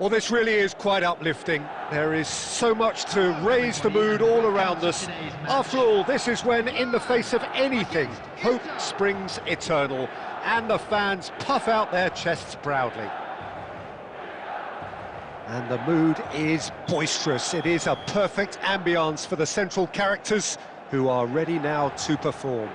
Well, this really is quite uplifting. There is so much to raise the mood all around us. After all, this is when, in the face of anything, hope springs eternal, and the fans puff out their chests proudly. And the mood is boisterous. It is a perfect ambience for the central characters, who are ready now to perform.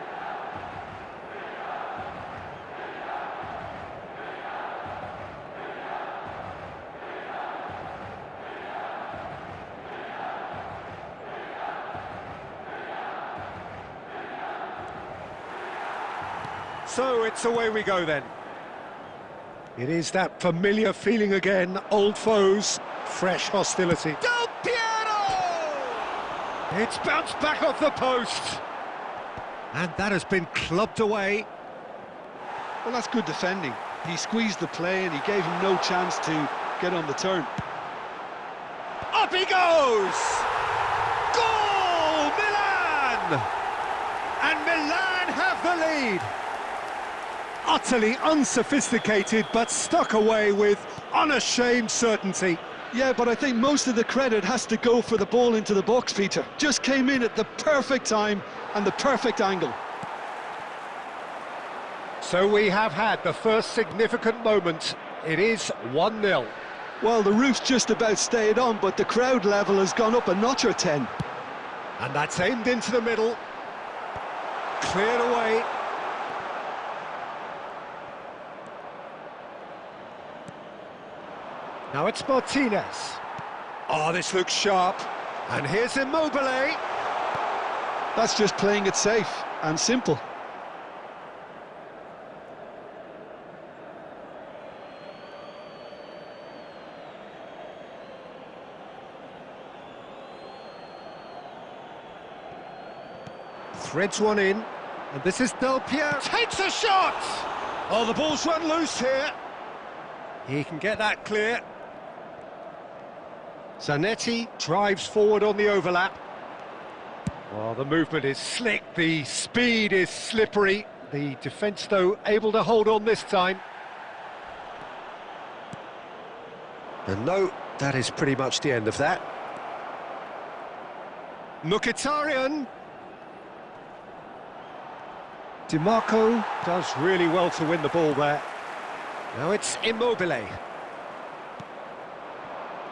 So it's away we go then. It is that familiar feeling again, old foes, fresh hostility. Del Piero! It's bounced back off the post. And that has been clubbed away. Well, that's good defending. He squeezed the play and he gave him no chance to get on the turn. Up he goes! Goal, Milan! And Milan have the lead. Utterly unsophisticated, but stuck away with unashamed certainty. Yeah, but I think most of the credit has to go for the ball into the box, Peter. Just came in at the perfect time and the perfect angle. So we have had the first significant moment. It is 1-0. Well, the roof's just about stayed on, but the crowd level has gone up a notch or 10. And that's aimed into the middle. Cleared away. Now it's Martinez. Oh, this looks sharp. And here's Immobile. That's just playing it safe and simple. Threads one in. And this is Del Piero. Takes a shot! Oh, the ball's run loose here. He can get that clear. Zanetti drives forward on the overlap. Well, the movement is slick, the speed is slippery. The defence, though, able to hold on this time. And no, that is pretty much the end of that. Mkhitaryan. DiMarco does really well to win the ball there. Now it's Immobile.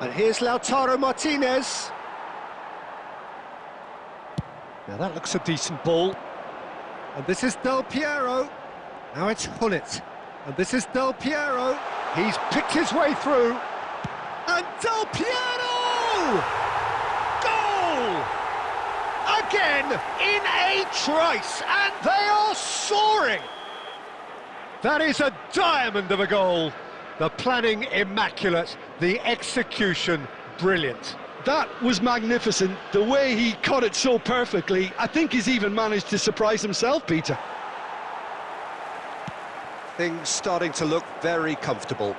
And here's Lautaro Martinez. Now that looks a decent ball. And this is Del Piero. Now it's Hullet. And this is Del Piero. He's picked his way through. And Del Piero! Goal! Again in a trice. And they are soaring. That is a diamond of a goal. The planning immaculate, the execution brilliant. That was magnificent. The way he caught it so perfectly, I think he's even managed to surprise himself, Peter. Things starting to look very comfortable.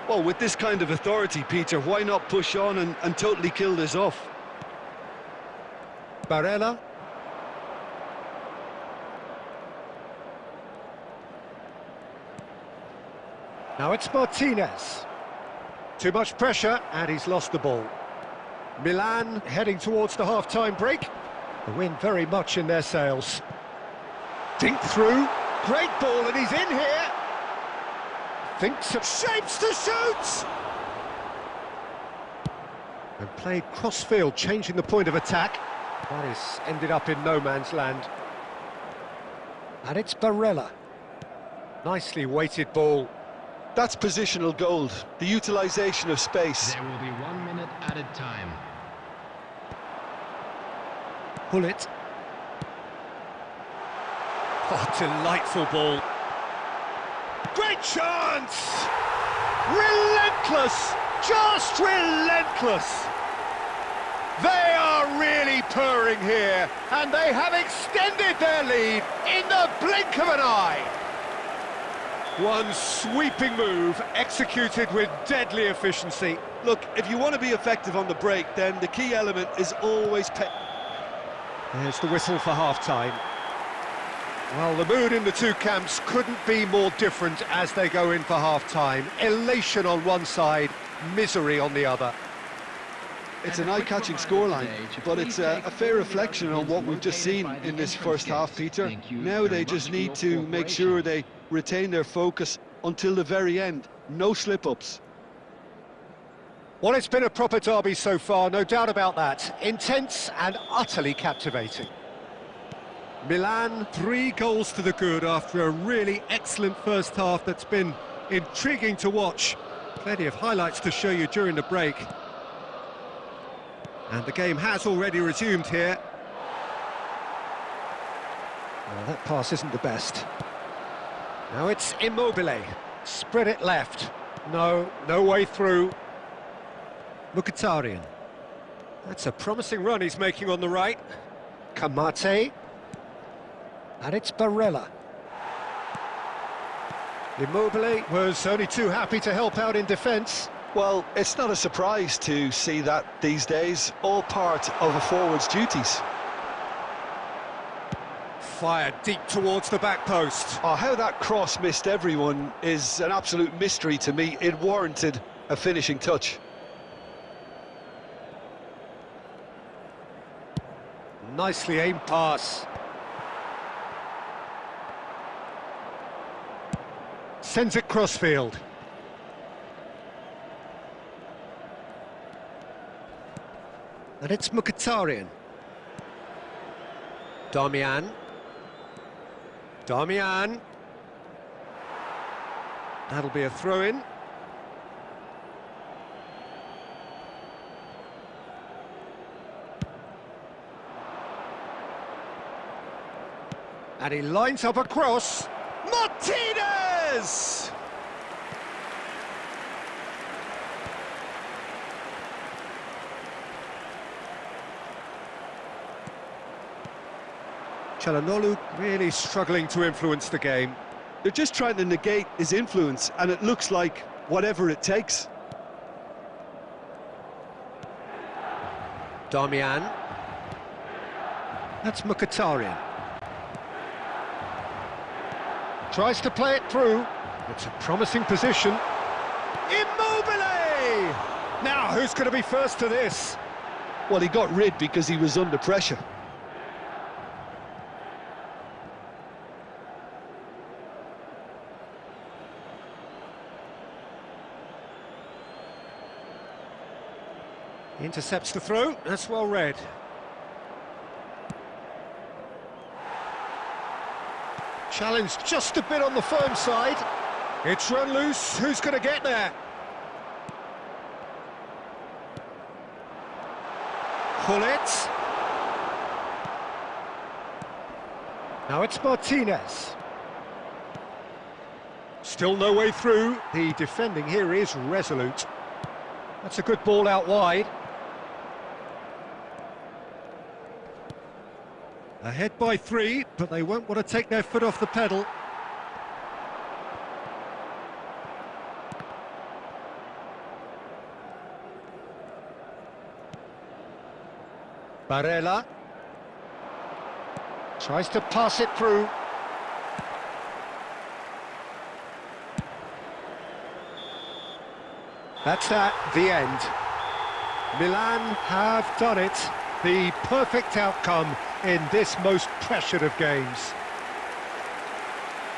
Well, with this kind of authority, Peter, why not push on and totally kill this off? Barella. Now it's Martinez. Too much pressure, and he's lost the ball. Milan heading towards the half-time break. The wind very much in their sails. Dink through. Great ball, and he's in here. Thinks of shapes to shoot! And played cross-field, changing the point of attack. That is ended up in no man's land. And it's Barella. Nicely weighted ball. That's positional gold, the utilisation of space. There will be 1 minute added time. Hullet. Oh, delightful ball. Great chance! Relentless! Just relentless! They are really purring here, and they have extended their lead in the blink of an eye. One sweeping move, executed with deadly efficiency. Look, if you want to be effective on the break, then the key element is always... There's the whistle for half-time. Well, the mood in the two camps couldn't be more different as they go in for half-time. Elation on one side, misery on the other. It's an eye-catching scoreline, but it's a fair reflection on what we've just seen in this first half, Peter. Now they just need to make sure they retain their focus until the very end. No slip-ups. Well, it's been a proper derby so far, no doubt about that. Intense and utterly captivating. Milan, 3 goals to the good after a really excellent first half that's been intriguing to watch. Plenty of highlights to show you during the break. And the game has already resumed here. Well, that pass isn't the best. Now it's Immobile. Spread it left. No way through. Mkhitaryan. That's a promising run he's making on the right. Kamate. And it's Barella. Immobile was only too happy to help out in defence. Well, it's not a surprise to see that these days, all part of a forward's duties. Fired deep towards the back post. Oh, how that cross missed everyone is an absolute mystery to me. It warranted a finishing touch. Nicely aimed pass. Sends it crossfield. And it's Mkhitaryan. Darmian. That'll be a throw-in. And he lines up a cross. Martinez! Çalhanoğlu really struggling to influence the game. They're just trying to negate his influence, and it looks like whatever it takes. Darmian. That's Mkhitaryan. Tries to play it through. It's a promising position. Immobile! Now, who's going to be first to this? Well, he got rid because he was under pressure. Intercepts the throw. That's well read. Challenged just a bit on the firm side. It's run loose. Who's going to get there? Gullit. Now it's Martinez. Still no way through. The defending here is resolute. That's a good ball out wide. Ahead by 3, but they won't want to take their foot off the pedal. Barella tries to pass it through. That's that, the end. Milan have done it. The perfect outcome in this most pressured of games.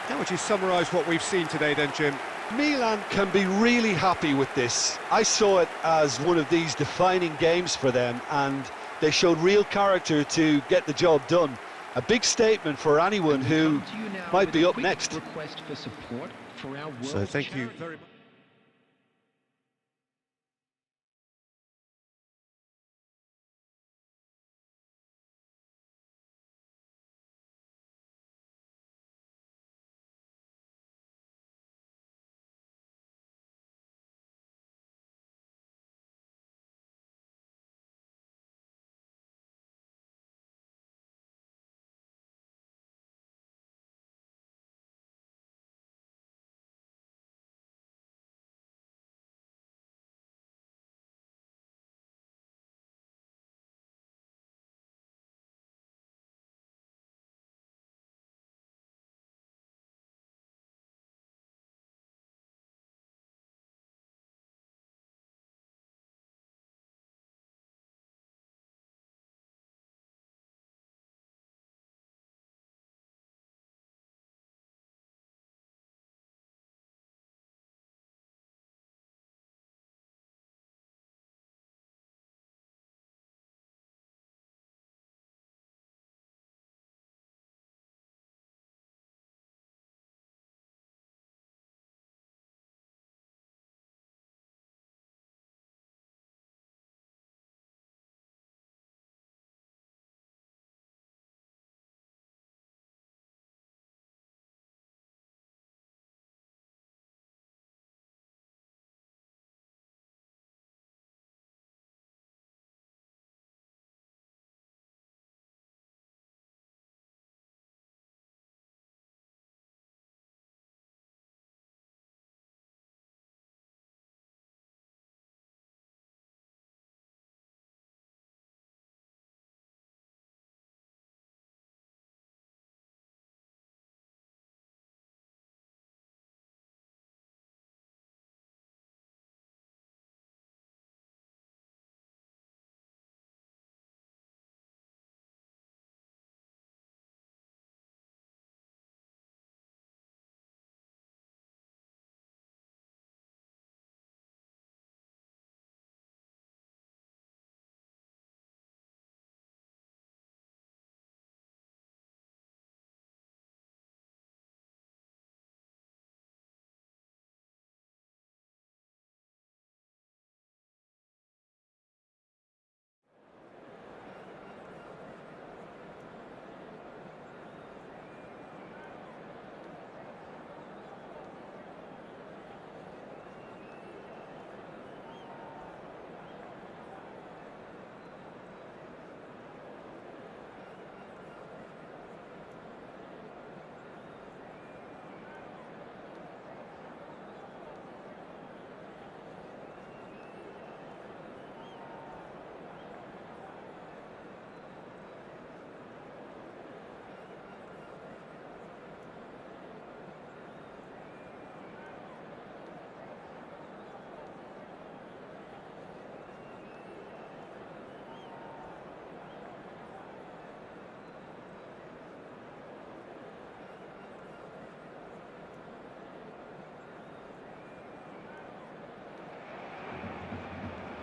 How would you summarise what we've seen today then, Jim? Milan can be really happy with this. I saw it as one of these defining games for them, and they showed real character to get the job done. A big statement for anyone who might be up next. So thank you very much.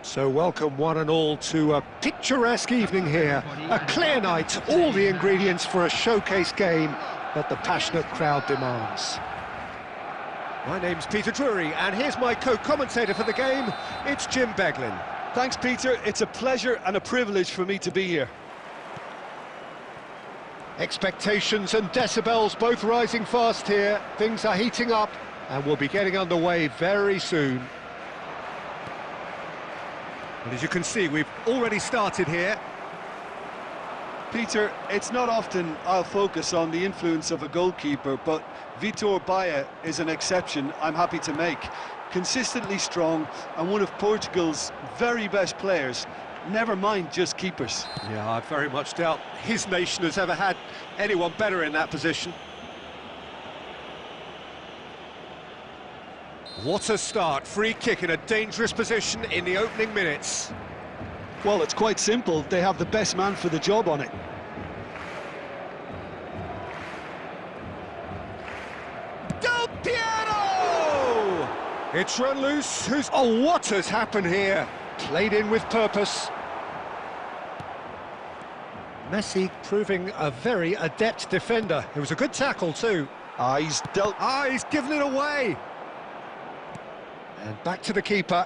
So welcome one and all to a picturesque evening here. A clear night, all the ingredients for a showcase game that the passionate crowd demands. My name's Peter Drury, and here's my co-commentator for the game, it's Jim Beglin. Thanks, Peter. It's a pleasure and a privilege for me to be here. Expectations and decibels both rising fast here. Things are heating up, and we'll be getting underway very soon. And as you can see, we've already started here. Peter, it's not often I'll focus on the influence of a goalkeeper, but Vitor Baia is an exception I'm happy to make. Consistently strong and one of Portugal's very best players, never mind just keepers. Yeah, I very much doubt his nation has ever had anyone better in that position. What a start, free kick in a dangerous position in the opening minutes. Well, it's quite simple, they have the best man for the job on it. Del Piero! It's run loose, Oh, what has happened here? Played in with purpose. Messi proving a very adept defender. It was a good tackle too. He's given it away. And back to the keeper.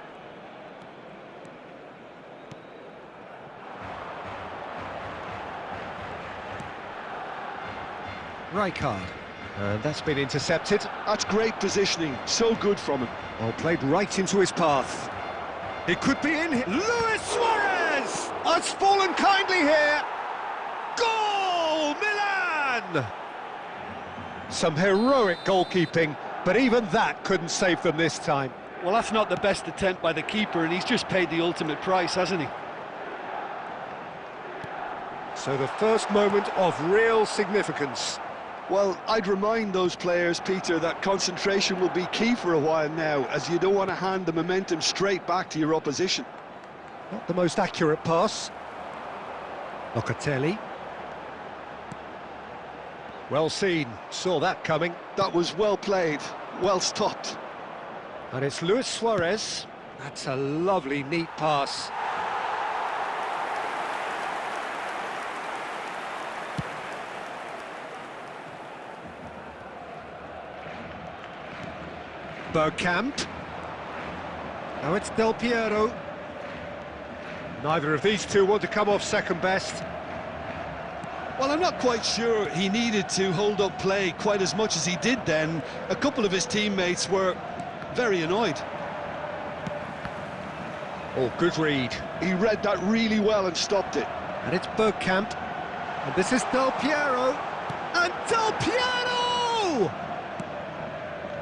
Rijkaard. And that's been intercepted. That's great positioning, so good from him. Well, played right into his path. It could be in here. Luis Suarez has fallen kindly here. Goal, Milan! Some heroic goalkeeping, but even that couldn't save them this time. Well, that's not the best attempt by the keeper, and he's just paid the ultimate price, hasn't he? So the first moment of real significance. Well, I'd remind those players, Peter, that concentration will be key for a while now, as you don't want to hand the momentum straight back to your opposition. Not the most accurate pass. Locatelli. Well seen, saw that coming. That was well played, well stopped. And it's Luis Suarez. That's a lovely, neat pass. Bergkamp. Now it's Del Piero. Neither of these two want to come off second best. Well, I'm not quite sure he needed to hold up play quite as much as he did then. A couple of his teammates were very annoyed. Oh, good read. He read that really well and stopped it. And it's Bergkamp. And this is Del Piero. And Del Piero!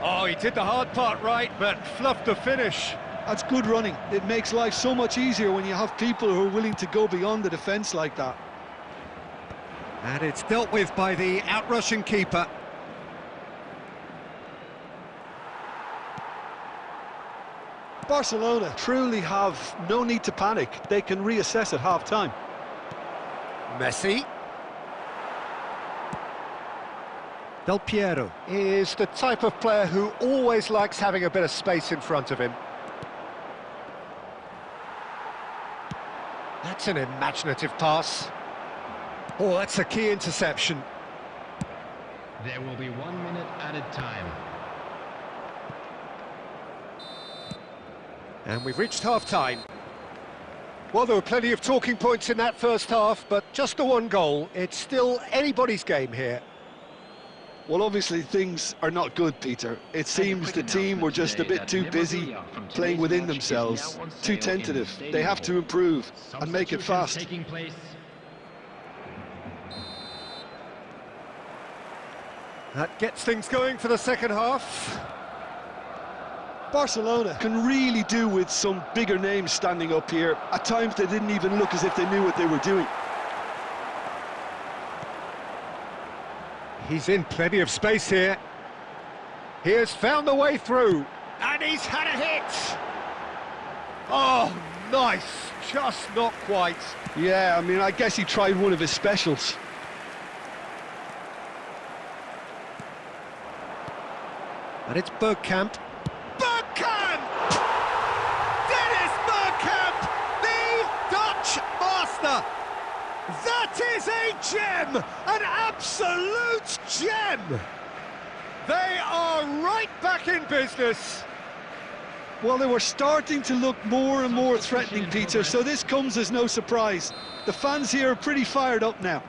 Oh, he did the hard part right, but fluffed the finish. That's good running. It makes life so much easier when you have people who are willing to go beyond the defence like that. And it's dealt with by the out-rushing keeper. Barcelona truly have no need to panic. They can reassess at half-time. Messi. Del Piero is the type of player who always likes having a bit of space in front of him. That's an imaginative pass. Oh, that's a key interception. There will be 1 minute added time. And we've reached half-time. Well, there were plenty of talking points in that first half, but just the one goal. It's still anybody's game here. Well, obviously things are not good, Peter. It seems the team were just a bit too busy playing within themselves, too tentative. They have to improve and make it fast. That gets things going for the second half. Barcelona can really do with some bigger names standing up here. At times they didn't even look as if they knew what they were doing. He's in plenty of space here. He has found the way through. And he's had a hit! Oh, nice. Just not quite. Yeah, I mean, I guess he tried one of his specials. And it's Bergkamp. Bergkamp! Dennis Bergkamp That is a gem! An absolute gem! They are right back in business. Well, they were starting to look more and more threatening, Peter, so this comes as no surprise. The fans here are pretty fired up now.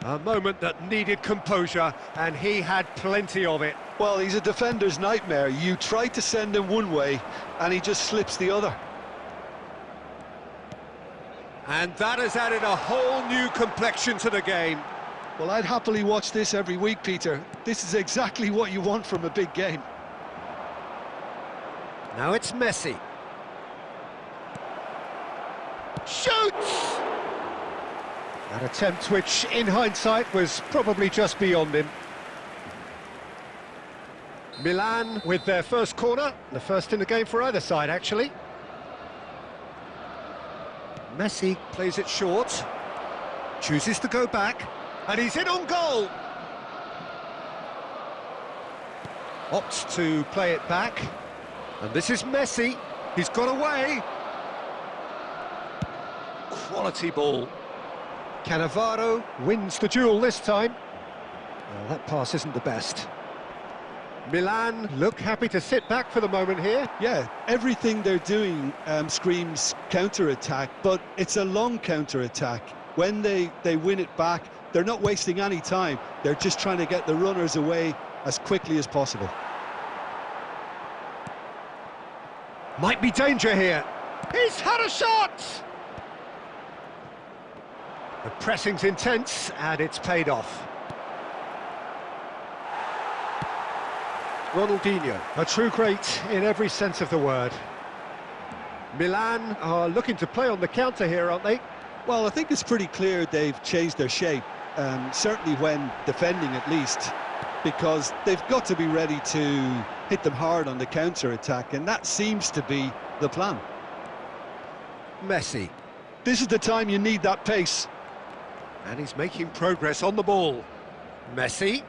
A moment that needed composure, and he had plenty of it. Well, he's a defender's nightmare. You try to send him one way, and he just slips the other. And that has added a whole new complexion to the game. Well, I'd happily watch this every week, Peter. This is exactly what you want from a big game. Now it's Messi. Shoots! That attempt, which in hindsight was probably just beyond him. Milan with their first corner, the first in the game for either side, actually. Messi plays it short, chooses to go back, and he's in on goal. Opts to play it back, and this is Messi. He's got away. Quality ball. Cannavaro wins the duel this time. Well, that pass isn't the best. Milan look happy to sit back for the moment here. Yeah, everything they're doing screams counter-attack, but it's a long counter-attack. When they win it back, they're not wasting any time. They're just trying to get the runners away as quickly as possible. Might be danger here. He's had a shot! The pressing's intense, and it's paid off. Ronaldinho, a true great in every sense of the word. Milan are looking to play on the counter here, aren't they? Well, I think it's pretty clear they've changed their shape, certainly when defending at least, because they've got to be ready to hit them hard on the counter-attack, and that seems to be the plan. Messi. This is the time you need that pace. And he's making progress on the ball. Messi.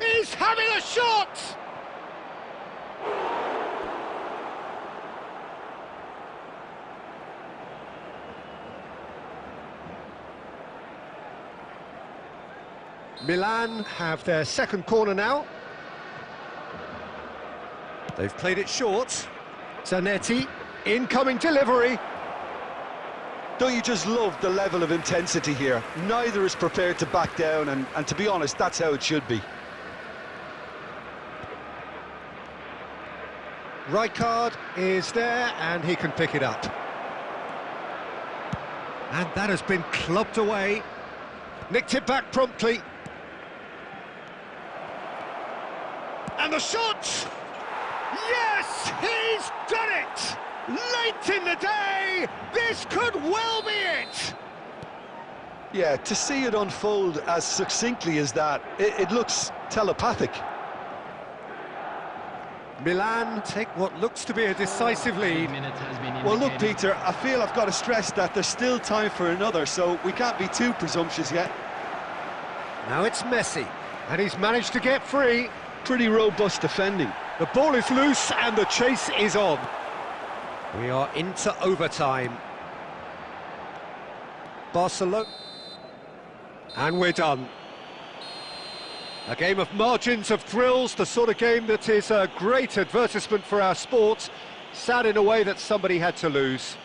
He's having a shot! Milan have their second corner now. They've played it short. Zanetti, incoming delivery. Don't you just love the level of intensity here? Neither is prepared to back down, and to be honest, that's how it should be. Rijkaard is there, and he can pick it up. And that has been clubbed away. Nicked it back promptly. And the shot! Yes, he's done it! Late in the day, this could well be it! Yeah, to see it unfold as succinctly as that, it looks telepathic. Milan take what looks to be a decisive lead. Well, look, Peter, I feel I've got to stress that there's still time for another, so we can't be too presumptuous yet. Now it's Messi, and he's managed to get free. Pretty robust defending. The ball is loose, and the chase is on. We are into overtime. Barcelona. And we're done. A game of margins, of thrills, the sort of game that is a great advertisement for our sport. Sad in a way that somebody had to lose.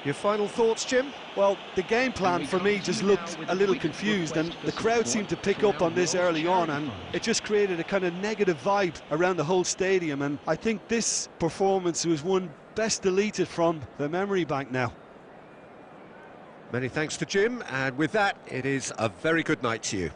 Your final thoughts, Jim? Well, the game plan for me just looked a little confused, and the crowd seemed to pick up on this early on, and it just created a kind of negative vibe around the whole stadium, and I think this performance was one best deleted from the memory bank now. Many thanks to Jim, and with that, it is a very good night to you.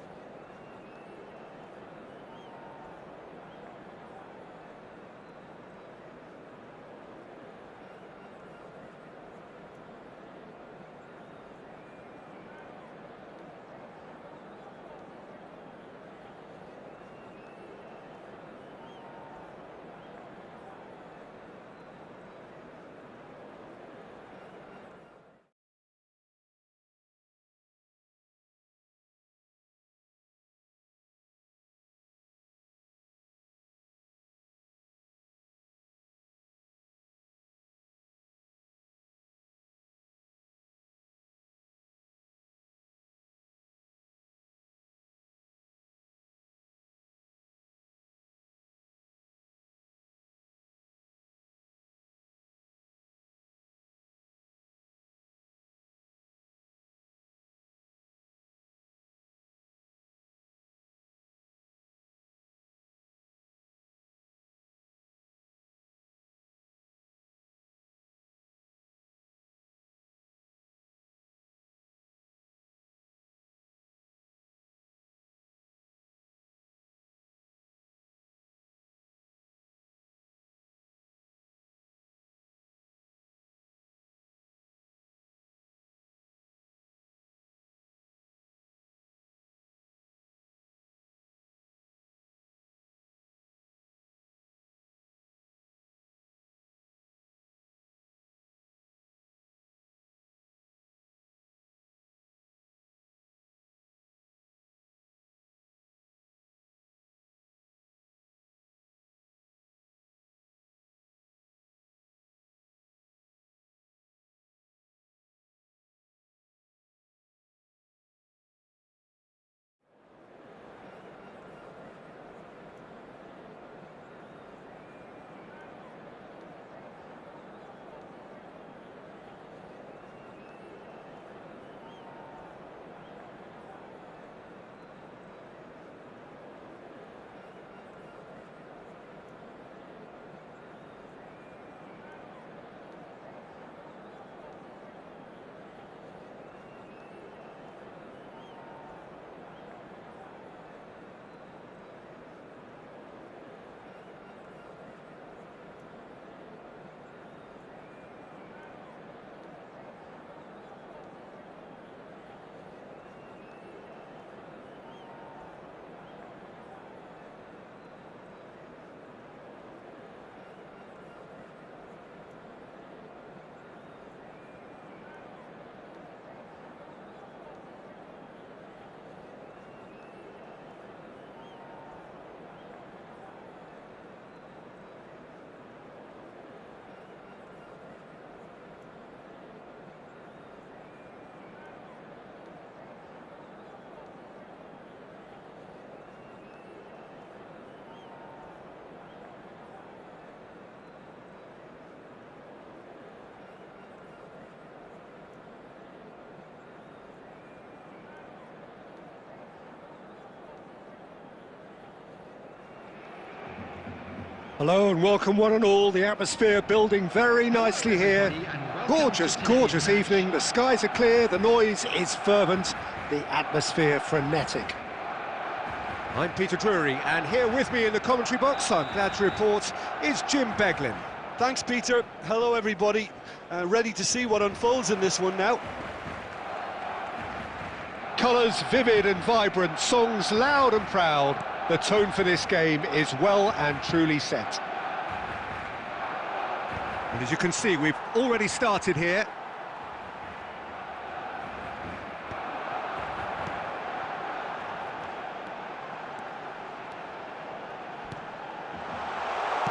Hello and welcome one and all. The atmosphere building very nicely here. Gorgeous, gorgeous evening. The skies are clear, the noise is fervent, the atmosphere frenetic. I'm Peter Drury, and here with me in the commentary box, I'm glad to report, is Jim Beglin. Thanks, Peter. Hello, everybody. Ready to see what unfolds in this one now. Colours vivid and vibrant, songs loud and proud. The tone for this game is well and truly set. And as you can see, we've already started here.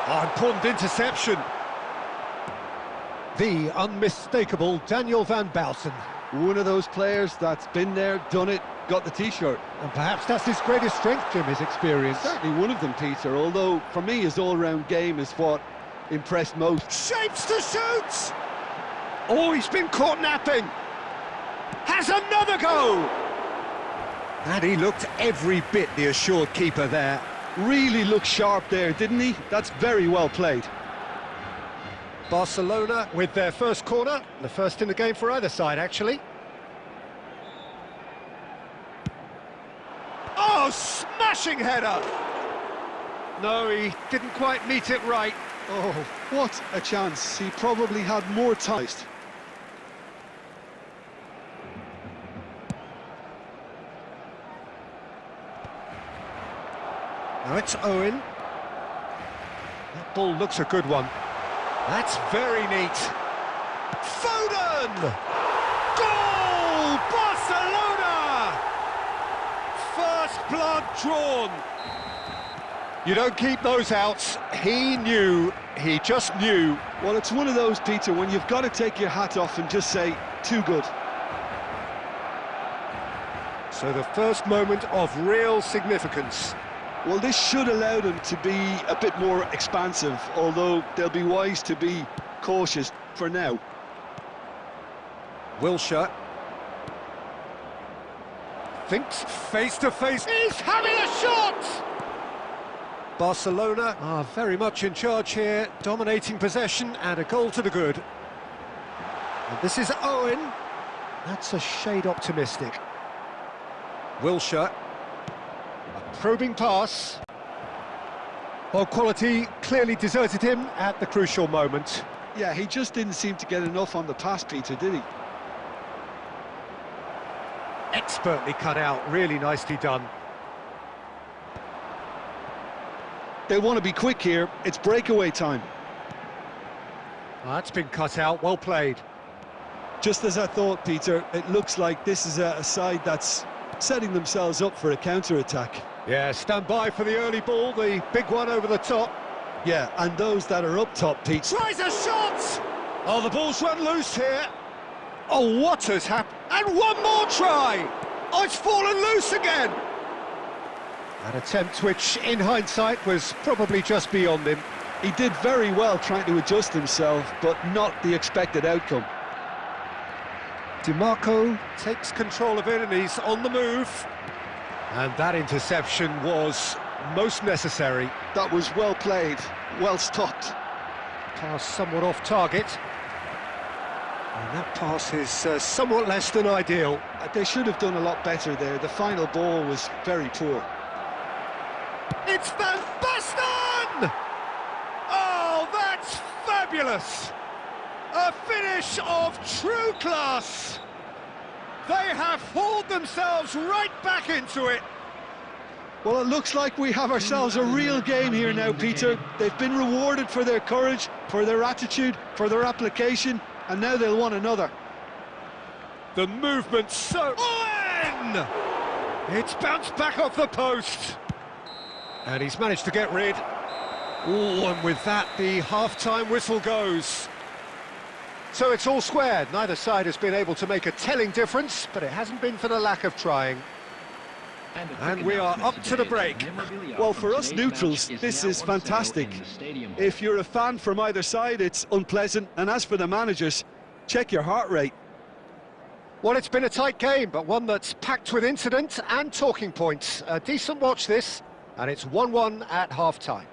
Oh, important interception. The unmistakable Daniel van Baalsen. One of those players that's been there, done it, got the T-shirt. And perhaps that's his greatest strength, Jim, his experience. Certainly one of them, Peter, although for me his all-round game is what impressed most. Shapes to shoot! Oh, he's been caught napping. Has another go! And he looked every bit the assured keeper there. Really looked sharp there, didn't he? That's very well played. Barcelona with their first corner, the first in the game for either side, actually. Oh, smashing header! No, he didn't quite meet it right. Oh, what a chance. He probably had more time. Now it's Owen. That ball looks a good one. That's very neat. Foden! Goal! Barcelona! First blood drawn. You don't keep those outs. He knew, he just knew. Well, it's one of those, Peter, when you've got to take your hat off and just say, too good. So the first moment of real significance. Well, this should allow them to be a bit more expansive, although they'll be wise to be cautious for now. Wilshere. Thinks face to face. He's having a shot! Barcelona are very much in charge here, dominating possession and a goal to the good. And this is Owen. That's a shade optimistic. Wilshere. Probing pass. Well, quality clearly deserted him at the crucial moment. Yeah, he just didn't seem to get enough on the pass, Peter, did he? Expertly cut out, really nicely done. They want to be quick here, it's breakaway time. Oh, that's been cut out, well played. Just as I thought, Peter, it looks like this is a side that's setting themselves up for a counter-attack. Yeah, stand by for the early ball, the big one over the top. Yeah, and those that are up top, Pete. Tries a shot! Oh, the ball's run loose here. Oh, what has happened? And one more try! Oh, it's fallen loose again! An attempt which, in hindsight, was probably just beyond him. He did very well trying to adjust himself, but not the expected outcome. DiMarco takes control of it and he's on the move. And that interception was most necessary. That was well played, well stopped. Pass somewhat off target. And that pass is somewhat less than ideal. They should have done a lot better there. The final ball was very poor. It's Van Basten! Oh, that's fabulous! A finish of true class! They have hauled themselves right back into it. Well, it looks like we have ourselves a real game here now, Peter. They've been rewarded for their courage, for their attitude, for their application, and now they'll want another. The movement's so... Owen! It's bounced back off the post. And he's managed to get rid. Oh, and with that, the half-time whistle goes. So it's all squared. Neither side has been able to make a telling difference, but it hasn't been for the lack of trying. And we are up to the break. Well, for us neutrals, this is fantastic. If you're a fan from either side, it's unpleasant. And as for the managers, check your heart rate. Well, it's been a tight game, but one that's packed with incident and talking points. A decent watch, this, and it's 1-1 at half-time.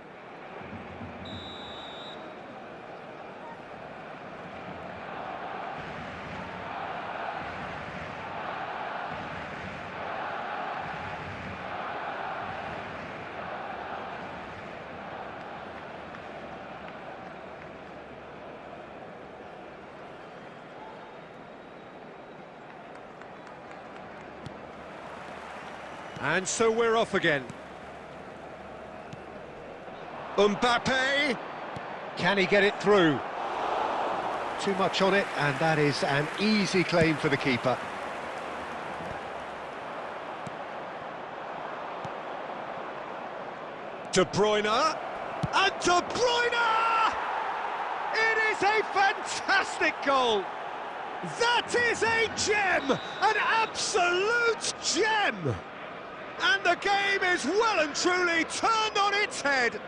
And so we're off again. Mbappe! Can he get it through? Too much on it, and that is an easy claim for the keeper. De Bruyne! And De Bruyne! It is a fantastic goal! That is a gem! An absolute gem! And the game is well and truly turned on its head.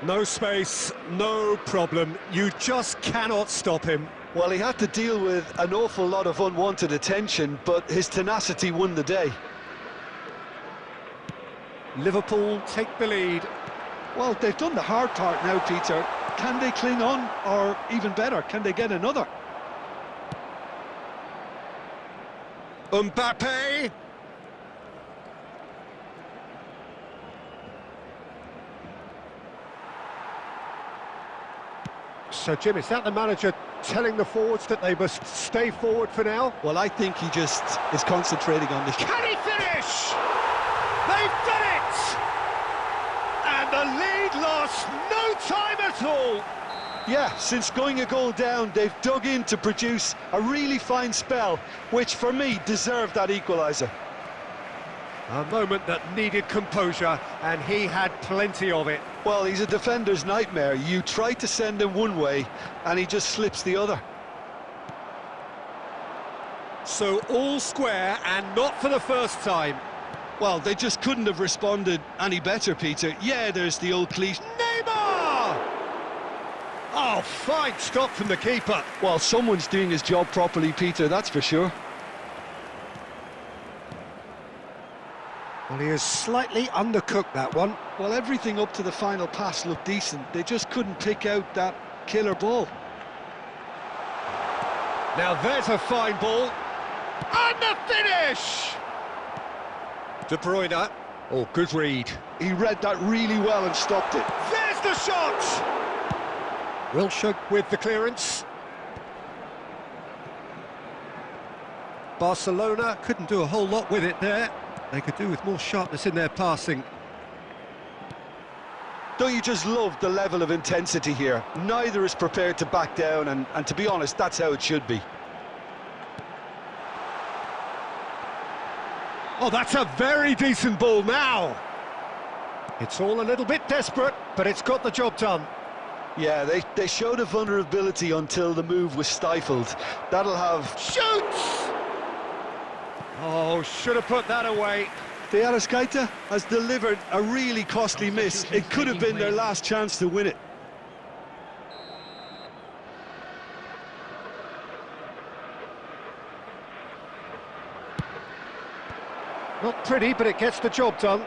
No space, no problem. You just cannot stop him. Well, he had to deal with an awful lot of unwanted attention, but his tenacity won the day. Liverpool take the lead. Well, they've done the hard part now, Peter. Can they cling on, or even better, can they get another? Mbappe! So, Jim, is that the manager telling the forwards that they must stay forward for now? Well, I think he just is concentrating on this. Can he finish? They've done it! And the lead lost no time at all. Yeah, since going a goal down, they've dug in to produce a really fine spell, which for me deserved that equaliser. A moment that needed composure, and he had plenty of it. Well, he's a defender's nightmare. You try to send him one way, and he just slips the other. So all square, and not for the first time. Well, they just couldn't have responded any better, Peter. Yeah, there's the old cliche. Neymar! Oh, fine stop from the keeper. Well, someone's doing his job properly, Peter, that's for sure. Well, he has slightly undercooked that one. Well, everything up to the final pass looked decent. They just couldn't pick out that killer ball. Now there's a fine ball. And the finish! De Bruyne. Oh, good read. He read that really well and stopped it. There's the shot! Wilshere with the clearance. Barcelona couldn't do a whole lot with it there. They could do with more sharpness in their passing. Don't you just love the level of intensity here? Neither is prepared to back down, and to be honest, that's how it should be. Oh, that's a very decent ball now. It's all a little bit desperate, but it's got the job done. Yeah, they showed a vulnerability until the move was stifled. That'll have... Shoots! Oh, should have put that away. De Arrascaeta has delivered a really costly miss. It could have been their last chance to win it. Not pretty, but it gets the job done.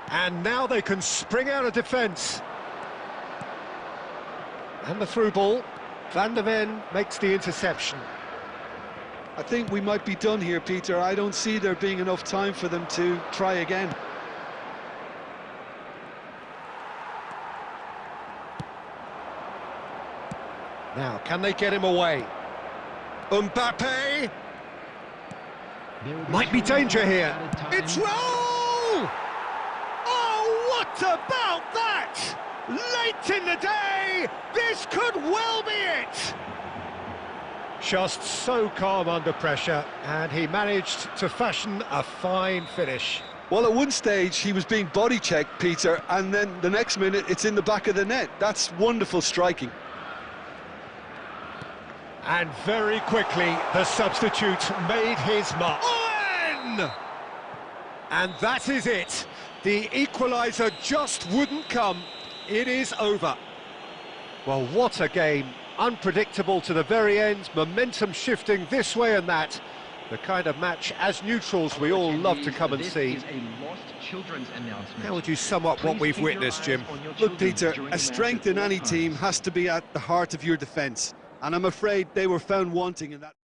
And now they can spring out of defence. And the through ball. Van der Ven makes the interception. I think we might be done here, Peter. I don't see there being enough time for them to try again. Now, can they get him away? Mbappe! Might be danger here. It's roll! Oh, what about that? Late in the day, this could well be it. Just so calm under pressure, and he managed to fashion a fine finish. Well, at one stage, he was being body-checked, Peter, and then the next minute, it's in the back of the net. That's wonderful striking. And very quickly, the substitute made his mark. Owen! And that is it. The equaliser just wouldn't come. It is over. Well, what a game. Unpredictable to the very end, momentum shifting this way and that. The kind of match, as neutrals, we all love to come and see. How would you sum up what we've witnessed, Jim? Look, Peter, a strength in any team has to be at the heart of your defence. And I'm afraid they were found wanting in that.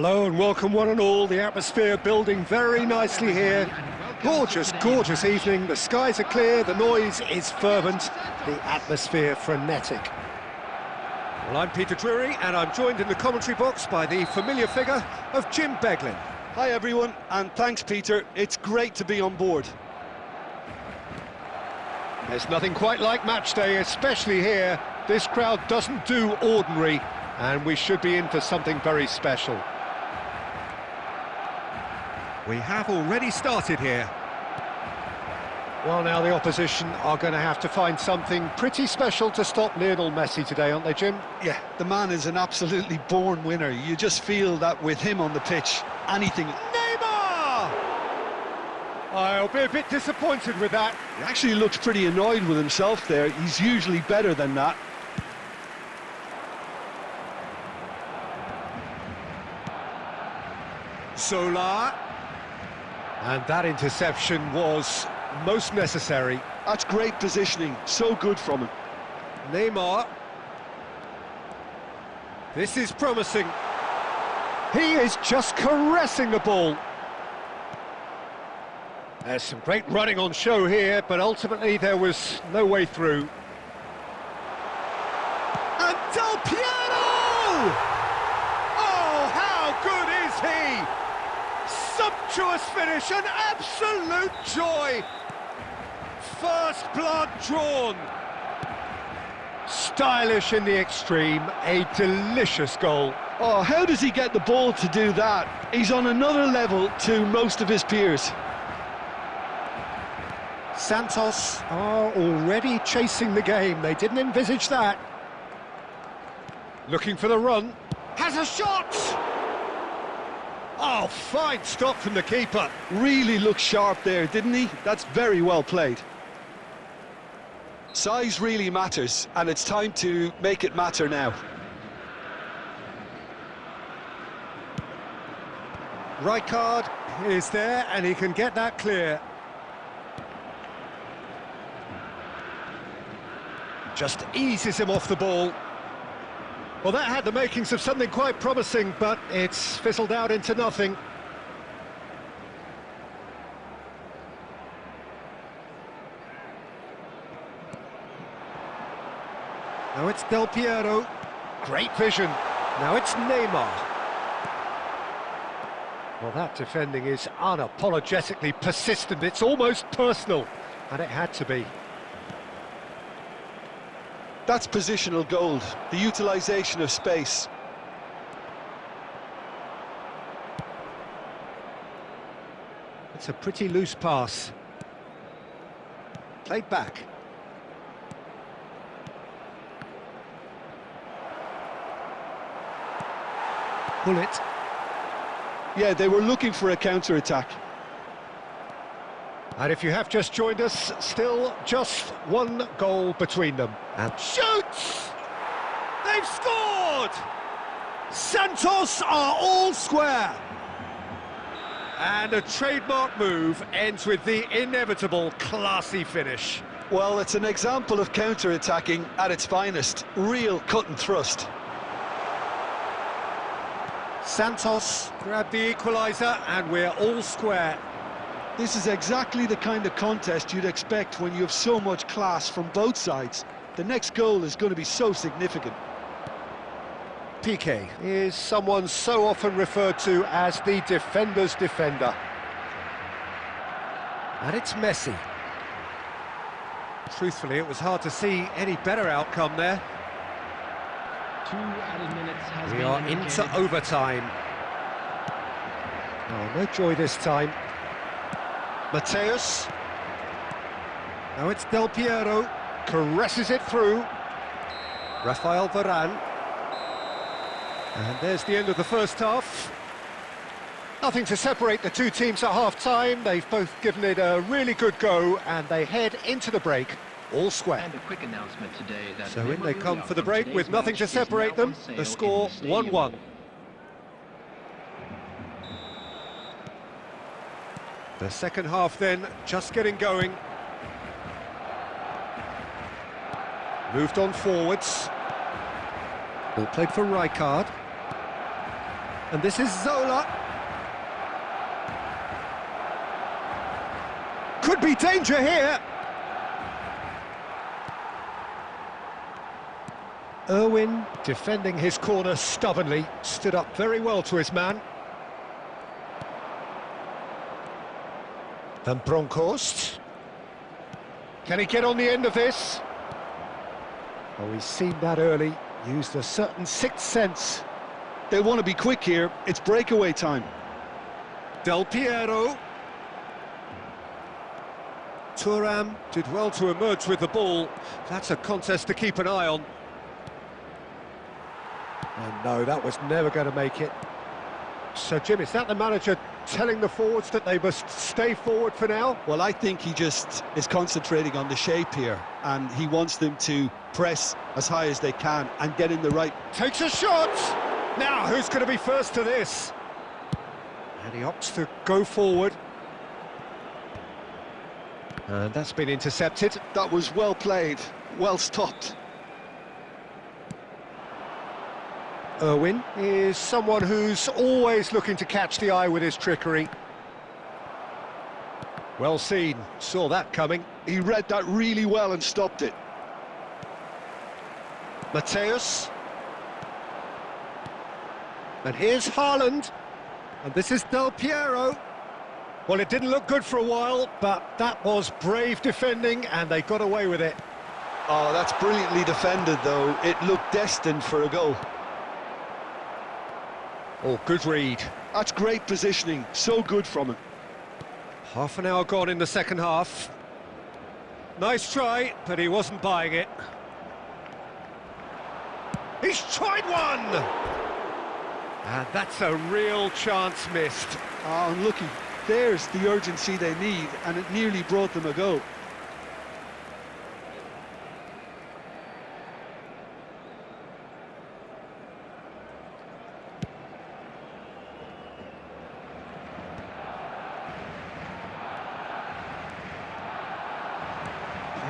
Hello and welcome one and all. The atmosphere building very nicely here. Gorgeous, gorgeous evening. The skies are clear, the noise is fervent, the atmosphere frenetic. Well, I'm Peter Drury and I'm joined in the commentary box by the familiar figure of Jim Beglin. Hi everyone, and thanks Peter. It's great to be on board. There's nothing quite like match day, especially here. This crowd doesn't do ordinary, and we should be in for something very special. We have already started here. Well, now the opposition are going to have to find something pretty special to stop Lionel Messi today, aren't they, Jim? Yeah, the man is an absolutely born winner. You just feel that with him on the pitch, anything... Neymar! I'll be a bit disappointed with that. He actually looks pretty annoyed with himself there. He's usually better than that. Solar. And that interception was most necessary. That's great positioning, so good from him. Neymar. This is promising. He is just caressing the ball. There's some great running on show here, but ultimately there was no way through. And Del Piero! Oh, how good is he! Sumptuous finish, an absolute joy! First blood drawn. Stylish in the extreme, a delicious goal. Oh, how does he get the ball to do that? He's on another level to most of his peers. Santos are already chasing the game. They didn't envisage that. Looking for the run. Has a shot! Oh, fine stop from the keeper. Really looked sharp there, didn't he? That's very well played. Size really matters, and it's time to make it matter now. Rijkaard is there, and he can get that clear. Just eases him off the ball. Well, that had the makings of something quite promising, but it's fizzled out into nothing. Now it's Del Piero. Great vision. Now it's Neymar. Well, that defending is unapologetically persistent. It's almost personal, and it had to be. That's positional gold, the utilisation of space. It's a pretty loose pass. Played back. Pull it. Yeah, they were looking for a counter-attack. And if you have just joined us, still just one goal between them. And shoots! They've scored! Santos are all square. And a trademark move ends with the inevitable classy finish. Well, it's an example of counter-attacking at its finest. Real cut and thrust. Santos grabbed the equaliser and we're all square. This is exactly the kind of contest you'd expect when you have so much class from both sides. The next goal is going to be so significant. Piqué is someone so often referred to as the defender's defender. And it's Messi. Truthfully, it was hard to see any better outcome there. 2 added minutes has We been are indicated. into overtime. Oh, no joy this time. Mateus. Now it's Del Piero. Caresses it through. Rafael Varane. And there's the end of the first half. Nothing to separate the two teams at half-time. They've both given it a really good go, and they head into the break all square. And a quick announcement today that So in they memorabilia come for the from break today's with nothing match to is separate now them. on sale The in score stadium. 1-1. The second half then just getting going. Moved on forwards. Ball played for Rijkaard. And this is Zola. Could be danger here. Irwin, defending his corner stubbornly, stood up very well to his man. Van Bronckhorst. Can he get on the end of this? Oh, he's seen that early, used a certain sixth sense. They want to be quick here, it's breakaway time. Del Piero. Thuram did well to emerge with the ball. That's a contest to keep an eye on. And no, that was never going to make it. So, Jim, is that the manager telling the forwards that they must stay forward for now? Well, I think he just is concentrating on the shape here, and he wants them to press as high as they can and get in the right... Takes a shot! Now, who's going to be first to this? And he opts to go forward. And that's been intercepted. That was well played, well stopped. Irwin is someone who's always looking to catch the eye with his trickery. Well seen, saw that coming. He read that really well and stopped it. Mateus. And here's Haaland. And this is Del Piero. Well, it didn't look good for a while, but that was brave defending, and they got away with it. Oh, that's brilliantly defended, though. It looked destined for a goal. Oh, good read. That's great positioning, so good from him. Half an hour gone in the second half. Nice try, but he wasn't buying it. He's tried one! And that's a real chance missed. Oh, unlucky. There's the urgency they need, and it nearly brought them a goal.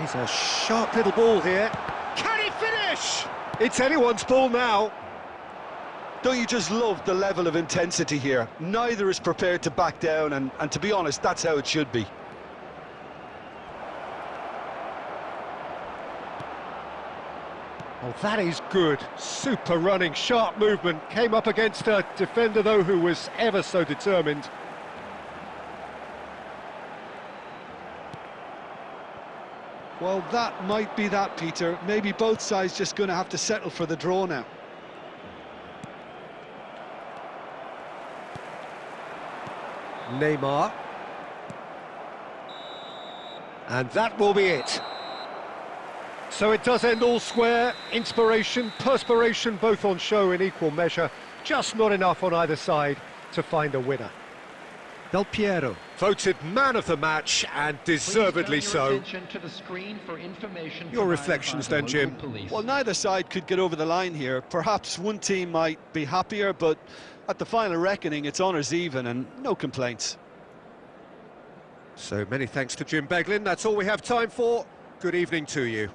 He's a sharp little ball here. Can he finish? It's anyone's ball now. Don't you just love the level of intensity here? Neither is prepared to back down, and to be honest, that's how it should be. Oh, that is good. Super running, sharp movement. Came up against a defender, though, who was ever so determined. Well, that might be that, Peter. Maybe both sides just going to have to settle for the draw now. Neymar. And that will be it. So it does end all square. Inspiration, perspiration, both on show in equal measure. Just not enough on either side to find a winner. Del Piero, voted man of the match, and deservedly so. Your reflections then, Jim? Well, neither side could get over the line here. Perhaps one team might be happier, but at the final reckoning, it's honours even and no complaints. So many thanks to Jim Beglin. That's all we have time for. Good evening to you.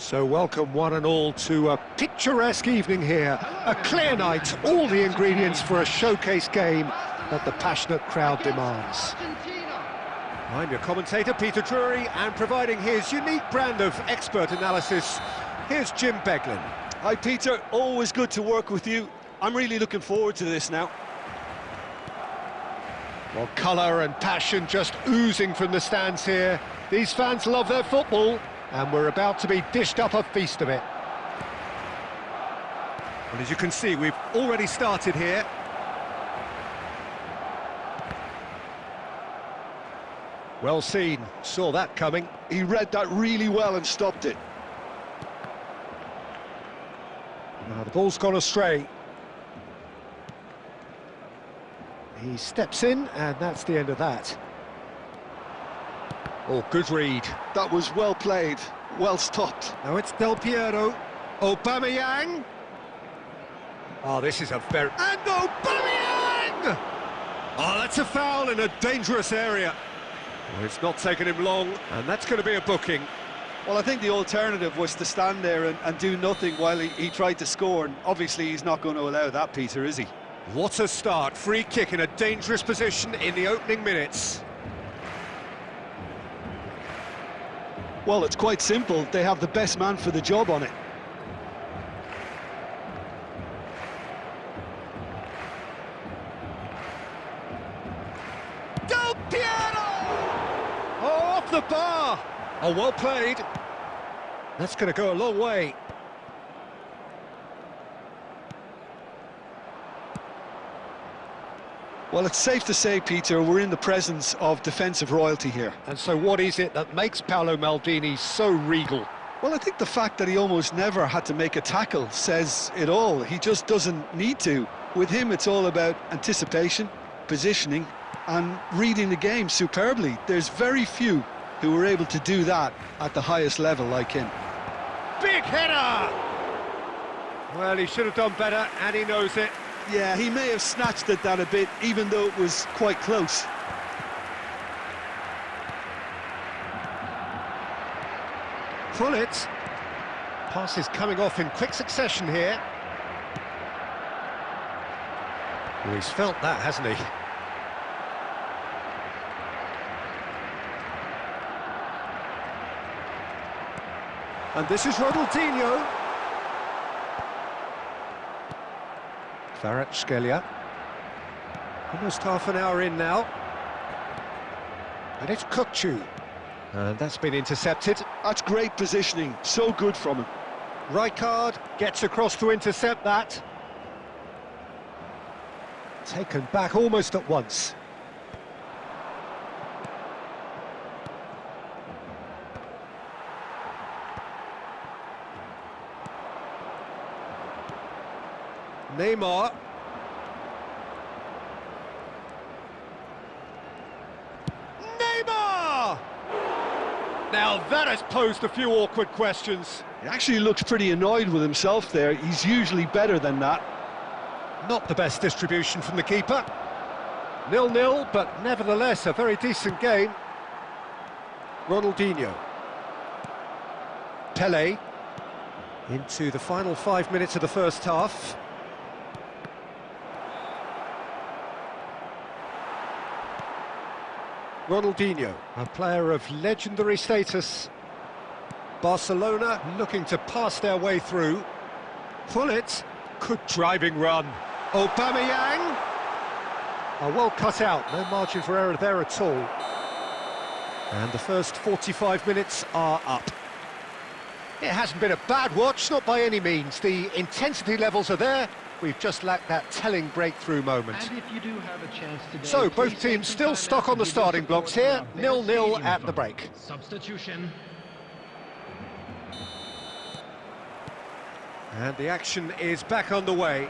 So welcome one and all to a picturesque evening here. A clear night, all the ingredients for a showcase game that the passionate crowd demands. I'm your commentator, Peter Drury, and providing his unique brand of expert analysis, here's Jim Beglin. Hi Peter, always good to work with you. I'm really looking forward to this now. Well, colour and passion just oozing from the stands here. These fans love their football, and we're about to be dished up a feast of it. Well, as you can see, we've already started here. Well seen, saw that coming. He read that really well and stopped it. Now the ball's gone astray. He steps in, and that's the end of that. Oh, good read. That was well played, well stopped. Now it's Del Piero. Aubameyang. Oh, this is a very... And Aubameyang! Oh, that's a foul in a dangerous area. Well, it's not taken him long, and that's going to be a booking. Well, I think the alternative was to stand there and do nothing while he tried to score, and obviously he's not going to allow that, Peter, is he? What a start. Free kick in a dangerous position in the opening minutes. Well, it's quite simple. They have the best man for the job on it. Del Piero! Oh, off the bar! Oh, well played. That's going to go a long way. Well, it's safe to say, Peter, we're in the presence of defensive royalty here. And so what is it that makes Paolo Maldini so regal? Well, I think the fact that he almost never had to make a tackle says it all. He just doesn't need to. With him, it's all about anticipation, positioning, and reading the game superbly. There's very few who were able to do that at the highest level like him. Big header! Well, he should have done better, and he knows it. Yeah, he may have snatched at that a bit, even though it was quite close. Pullet. Passes coming off in quick succession here. Well, he's felt that, hasn't he? And this is Ronaldinho. Kvaratskhelia. Almost half an hour in now. And it's Kukcu. And that's been intercepted. That's great positioning, so good from him. Rijkaard gets across to intercept that. Taken back almost at once. Neymar. Neymar! Now that has posed a few awkward questions. He actually looks pretty annoyed with himself there. He's usually better than that. Not the best distribution from the keeper. 0-0, but nevertheless a very decent game. Ronaldinho. Pelé. Into the final 5 minutes of the first half. Ronaldinho, a player of legendary status. Barcelona looking to pass their way through. Pullet, good driving run. Aubameyang. Oh, well cut out, no margin for error there at all. And the first 45 minutes are up. It hasn't been a bad watch, not by any means. The intensity levels are there. We've just lacked that telling breakthrough moment. And if you do have a chance today, So, both teams still stuck on the starting blocks here. 0-0 at the break. Substitution. And the action is back underway.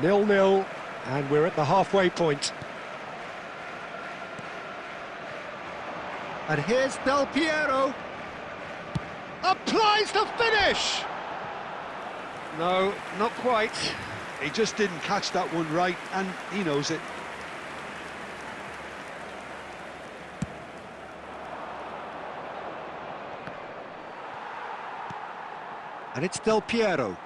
0-0, and we're at the halfway point. And here's Del Piero. Applies the finish! No, not quite. He just didn't catch that one right, and he knows it. And it's Del Piero.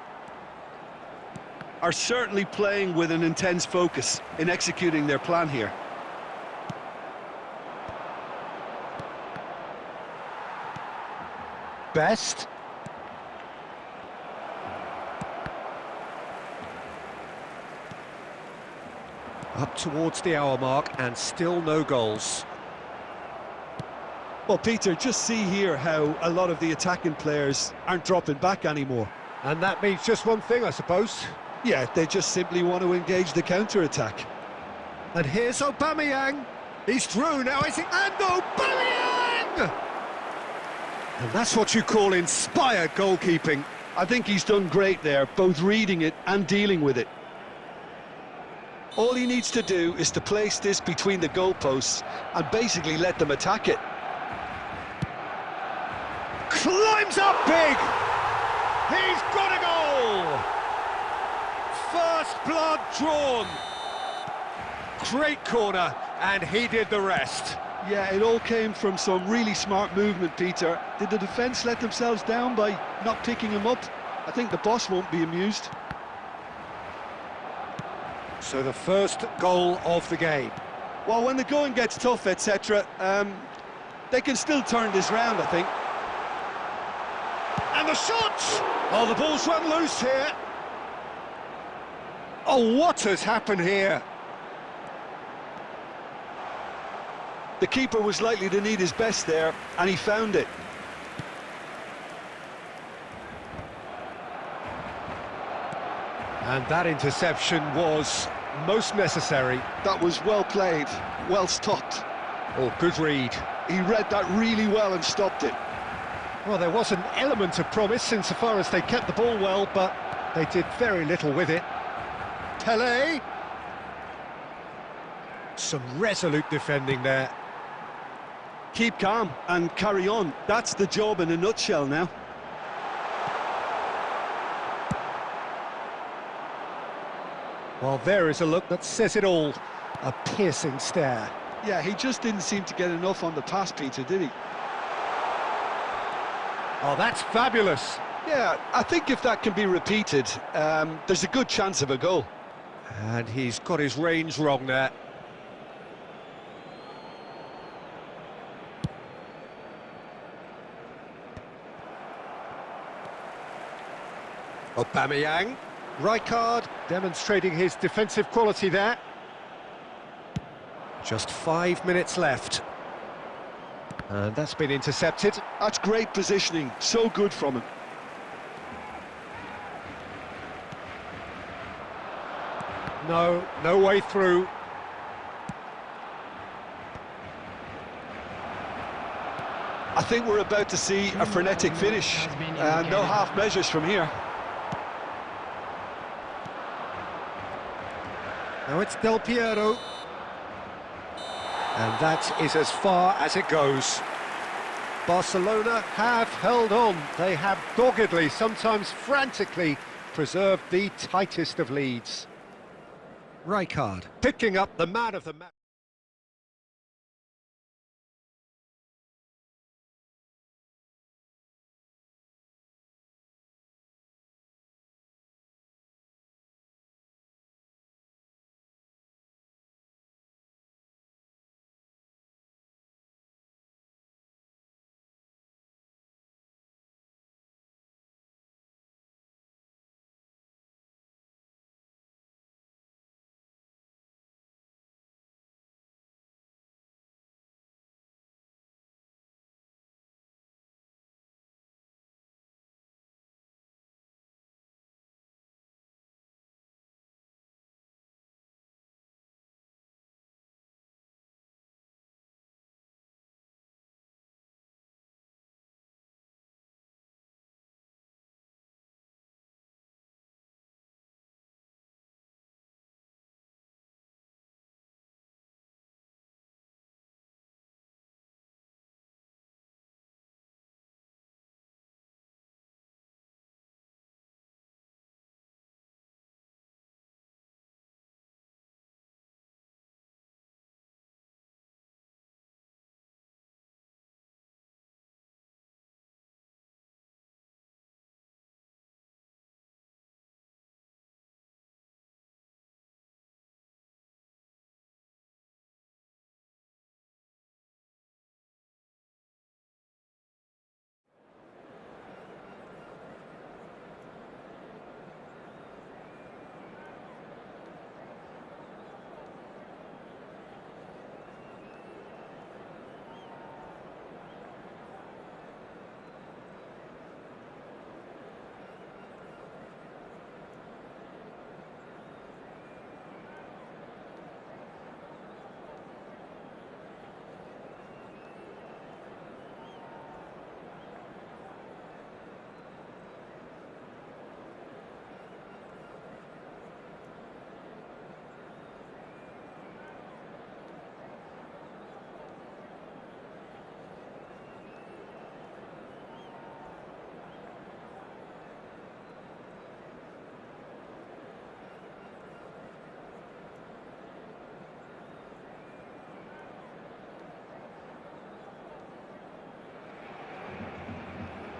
Are certainly playing with an intense focus in executing their plan here. Best. Up towards the hour mark and still no goals. Well, Peter, just see here how a lot of the attacking players aren't dropping back anymore. And that means just one thing, I suppose. Yeah, they just simply want to engage the counter-attack. And here's Aubameyang. He's through now, is he? And Aubameyang! And that's what you call inspired goalkeeping. I think he's done great there, both reading it and dealing with it. All he needs to do is to place this between the goalposts and basically let them attack it. Climbs up big! He's got a goal! First blood drawn. Great corner, and he did the rest. Yeah, it all came from some really smart movement, Peter. Did the defence let themselves down by not picking him up? I think the boss won't be amused. So the first goal of the game. Well, when the going gets tough, etc., they can still turn this round, I think. And the shot! Oh, the ball's run loose here. Oh, what has happened here? The keeper was likely to need his best there, and he found it. And that interception was most necessary. That was well played, well stopped. Oh, good read. He read that really well and stopped it. Well, there was an element of promise insofar as they kept the ball well, but they did very little with it. Pelé. Some resolute defending there. Keep calm and carry on. That's the job in a nutshell now. Well, there is a look that says it all. A piercing stare. Yeah, he just didn't seem to get enough on the pass, Peter, did he? Oh, that's fabulous. Yeah, I think if that can be repeated, there's a good chance of a goal. And he's got his range wrong there. Aubameyang. Rijkaard demonstrating his defensive quality there. Just 5 minutes left. And that's been intercepted. That's great positioning, so good from him. No way through. I think we're about to see a frenetic finish. No half measures from here. Now it's Del Piero. And that is as far as it goes. Barcelona have held on. They have doggedly, sometimes frantically, preserved the tightest of leads. Rijkaard picking up the man of the match.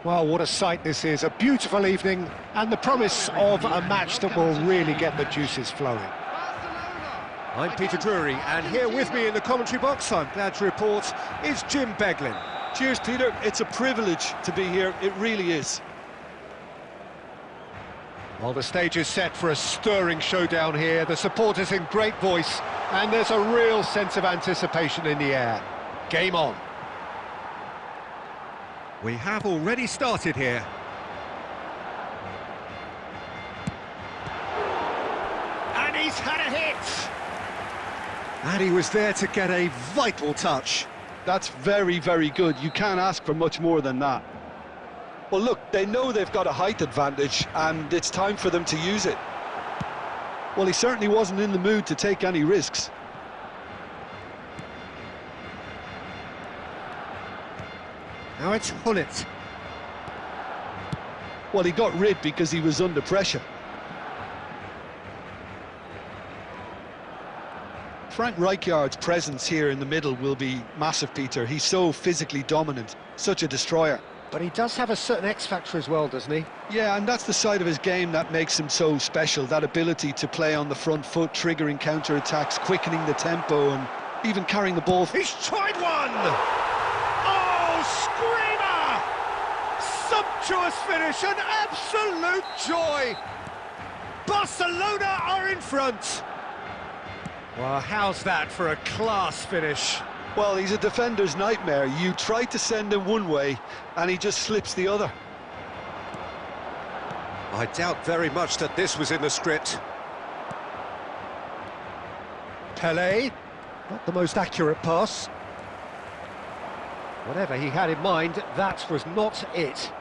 Well, what a sight this is, a beautiful evening, and the promise of a match that will really get the juices flowing. I'm Peter Drury, and here with me in the commentary box, I'm glad to report, is Jim Beglin. Cheers, Peter. It's a privilege to be here. It really is. Well, the stage is set for a stirring showdown here. The supporters in great voice, and there's a real sense of anticipation in the air. Game on. We have already started here. And he's had a hit! And he was there to get a vital touch. That's very, very good. You can't ask for much more than that. Well, look, they know they've got a height advantage, and it's time for them to use it. Well, he certainly wasn't in the mood to take any risks. Now it's Hullet. Well, he got rid because he was under pressure. Frank Rijkaard's presence here in the middle will be massive, Peter. He's so physically dominant, such a destroyer. But he does have a certain X-factor as well, doesn't he? Yeah, and that's the side of his game that makes him so special, that ability to play on the front foot, triggering counter-attacks, quickening the tempo, and even carrying the ball. He's tried one! Oh, screamer! Sumptuous finish, an absolute joy! Barcelona are in front! Well, how's that for a class finish? Well, he's a defender's nightmare. You try to send him one way, and he just slips the other. I doubt very much that this was in the script. Pelé, not the most accurate pass. Whatever he had in mind, that was not it.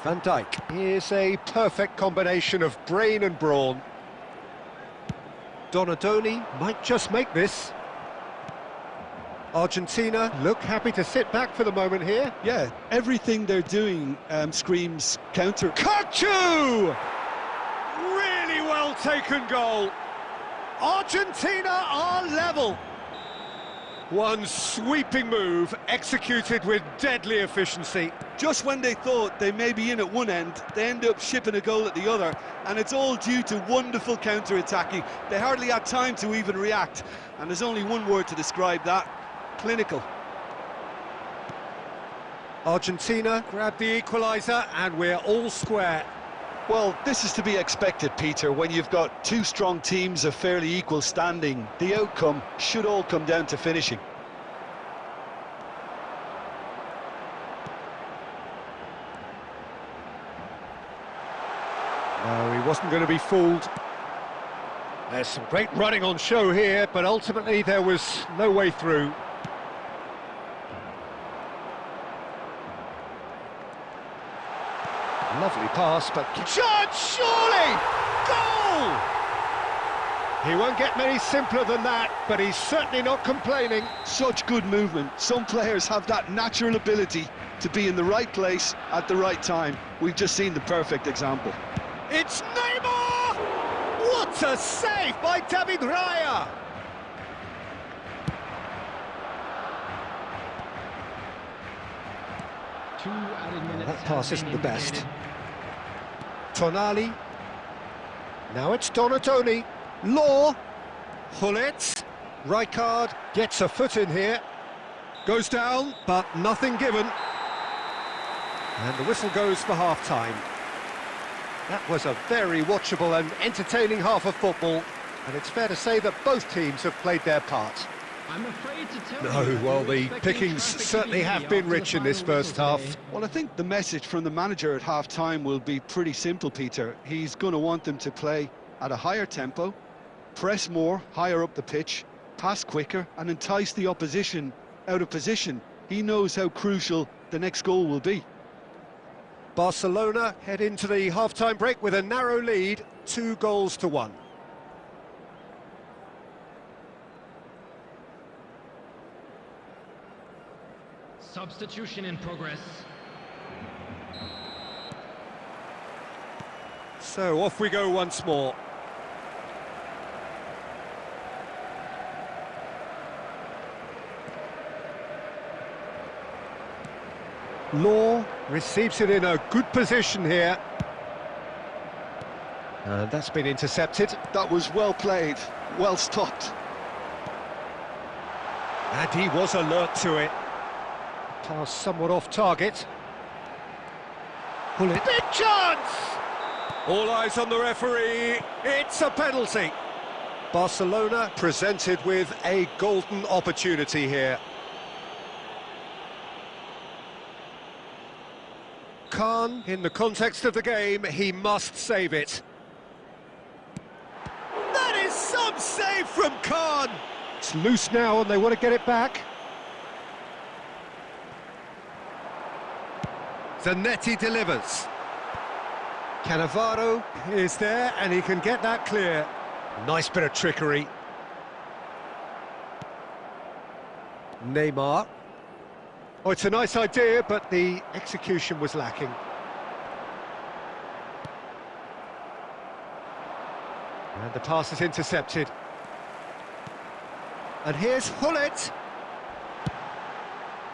Van Dijk is a perfect combination of brain and brawn. Donadoni might just make this. Argentina look happy to sit back for the moment here. Yeah, everything they're doing screams counter. Kachu! Really well taken goal. Argentina are level. One sweeping move executed with deadly efficiency. Just when they thought they may be in at one end, they end up shipping a goal at the other, and it's all due to wonderful counter-attacking. They hardly had time to even react, and there's only one word to describe that: clinical. Argentina grab the equaliser, and we're all square. Well, this is to be expected, Peter. When you've got two strong teams of fairly equal standing, the outcome should all come down to finishing. No, he wasn't going to be fooled. There's some great running on show here, but ultimately there was no way through. Lovely pass, but... Judge, surely! Goal! He won't get many simpler than that, but he's certainly not complaining. Such good movement. Some players have that natural ability to be in the right place at the right time. We've just seen the perfect example. It's Neymar! What a save by David Raya! That pass isn't the best. Tonali. Now it's Donadoni. Law. Hullet. Rijkaard gets a foot in here. Goes down, but nothing given. And the whistle goes for half-time. That was a very watchable and entertaining half of football, and it's fair to say that both teams have played their part. I'm afraid to tell No, you, well, the pickings certainly have been rich in this first half. Well, I think the message from the manager at half-time will be pretty simple, Peter. He's going to want them to play at a higher tempo, press more, higher up the pitch, pass quicker, and entice the opposition out of position. He knows how crucial the next goal will be. Barcelona head into the half-time break with a narrow lead, 2-1. Substitution in progress. So off we go once more. Law receives it in a good position here. And that's been intercepted. That was well played, well stopped. And he was alert to it. Pass somewhat off target. Pull it. Big chance! All eyes on the referee. It's a penalty. Barcelona presented with a golden opportunity here. Khan, in the context of the game, he must save it. That is some save from Khan! It's loose now and they want to get it back. Zanetti delivers. Cannavaro is there and he can get that clear. Nice bit of trickery. Neymar. Oh, it's a nice idea, but the execution was lacking. And the pass is intercepted. And here's Hullet.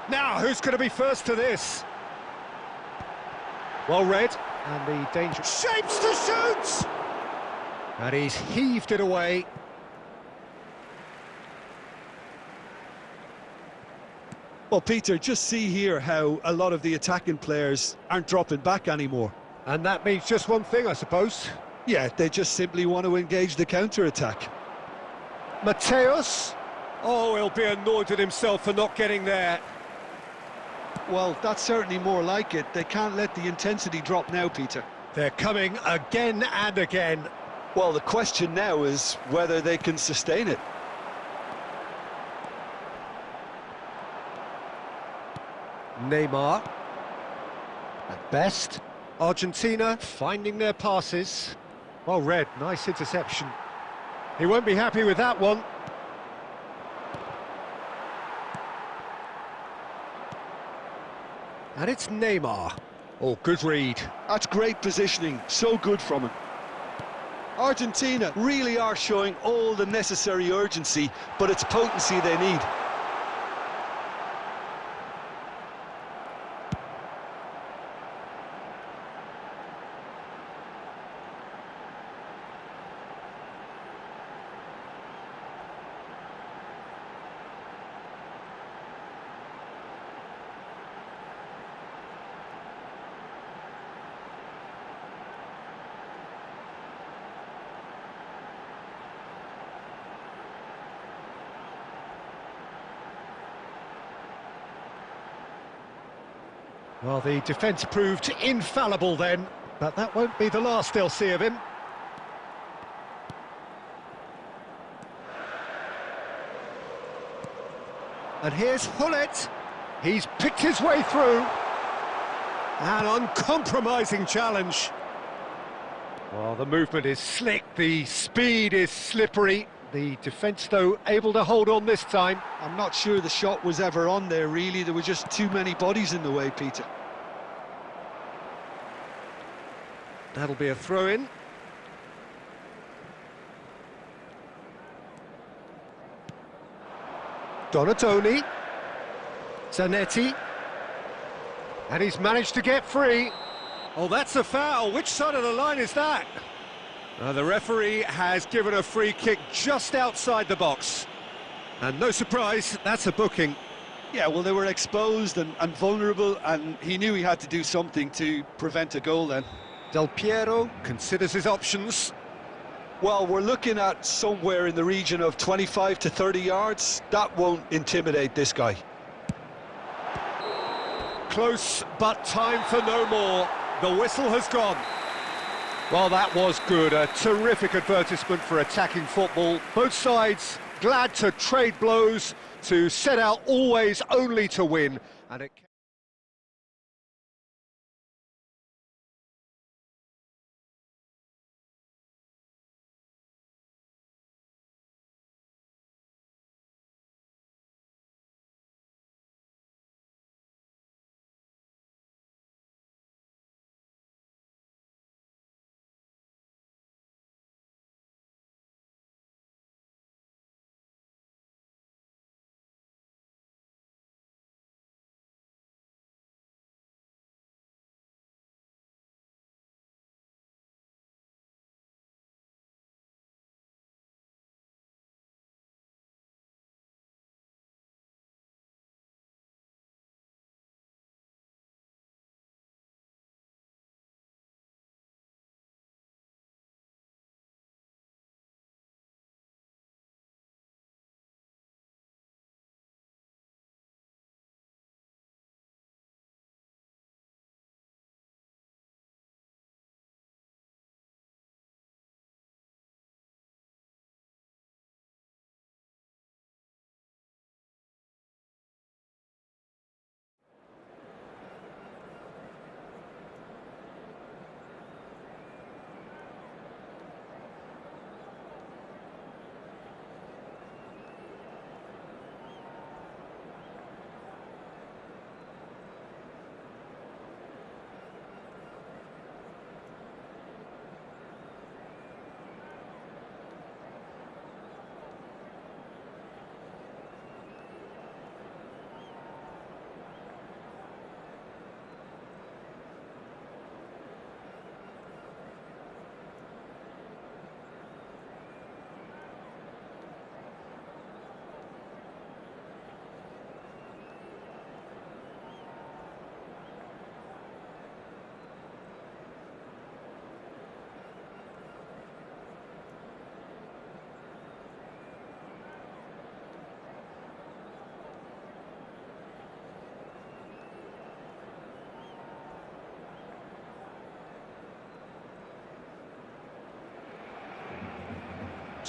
Now, who's going to be first to this? Well read, and the danger... Shapes to shoot! And he's heaved it away. Well, Peter, just see here how a lot of the attacking players aren't dropping back anymore. And that means just one thing, I suppose. Yeah, they just simply want to engage the counter-attack. Mateus. Oh, he'll be annoyed at himself for not getting there. Well, that's certainly more like it. They can't let the intensity drop now, Peter. They're coming again and again. Well, the question now is whether they can sustain it. Neymar. At best. Argentina finding their passes. Well read, nice interception. He won't be happy with that one. And it's Neymar. Oh, good read. That's great positioning, so good from him. Argentina really are showing all the necessary urgency, but it's potency they need. Well, the defence proved infallible then, but that won't be the last they'll see of him. And here's Hullet. He's picked his way through. An uncompromising challenge. Well, the movement is slick, the speed is slippery. The defence, though, able to hold on this time. I'm not sure the shot was ever on there, really. There were just too many bodies in the way, Peter. That'll be a throw-in. Donatoni. Zanetti. And he's managed to get free. Oh, that's a foul. Which side of the line is that? The referee has given a free kick just outside the box. And no surprise, that's a booking. Yeah, well, they were exposed and vulnerable, and he knew he had to do something to prevent a goal then. Del Piero considers his options. Well, we're looking at somewhere in the region of 25 to 30 yards. That won't intimidate this guy. Close, but time for no more. The whistle has gone. Well, that was good. A terrific advertisement for attacking football. Both sides glad to trade blows, to set out always only to win. And it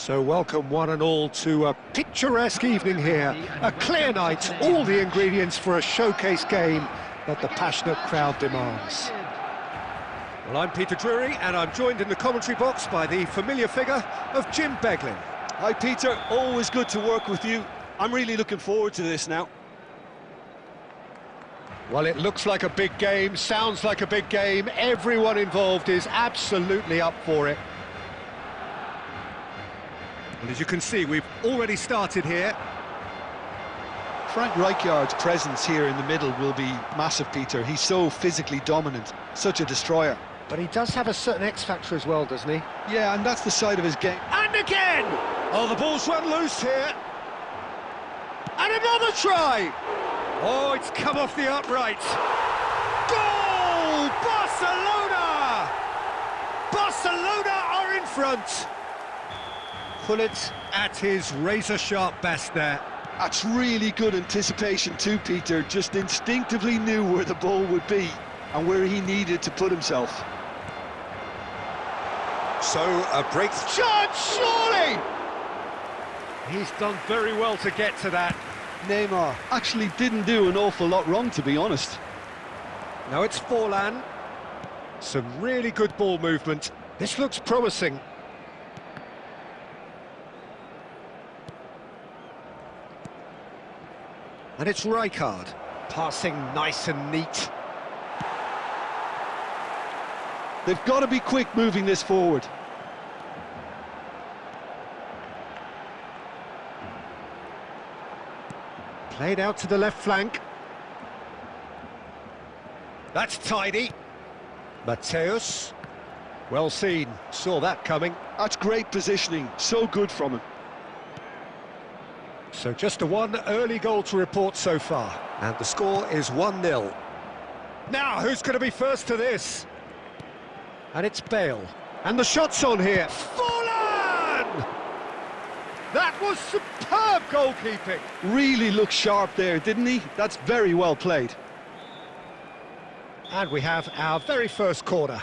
So welcome one and all to a picturesque evening here. A clear night, all the ingredients for a showcase game that the passionate crowd demands. Well, I'm Peter Drury, and I'm joined in the commentary box by the familiar figure of Jim Beglin. Hi Peter, always good to work with you. I'm really looking forward to this now. Well, it looks like a big game, sounds like a big game. Everyone involved is absolutely up for it. And as you can see, we've already started here. Frank Rijkaard's presence here in the middle will be massive, Peter. He's so physically dominant, such a destroyer. But he does have a certain X-factor as well, doesn't he? Yeah, and that's the side of his game. And again! Oh, the ball's run loose here. And another try! Oh, it's come off the upright. Goal! Barcelona! Barcelona are in front. Gullit at his razor-sharp best there. That's really good anticipation too, Peter. Just instinctively knew where the ball would be and where he needed to put himself. So, a break chance, surely! He's done very well to get to that. Neymar actually didn't do an awful lot wrong, to be honest. Now it's Forlan. Some really good ball movement. This looks promising. And it's Rijkaard, passing nice and neat. They've got to be quick moving this forward. Played out to the left flank. That's tidy. Mateus. Well seen, saw that coming. That's great positioning, so good from him. So just a one early goal to report so far. And the score is 1-0. Now, who's going to be first to this? And it's Bale. And the shot's on here. Forlan! That was superb goalkeeping. Really looked sharp there, didn't he? That's very well played. And we have our very first corner.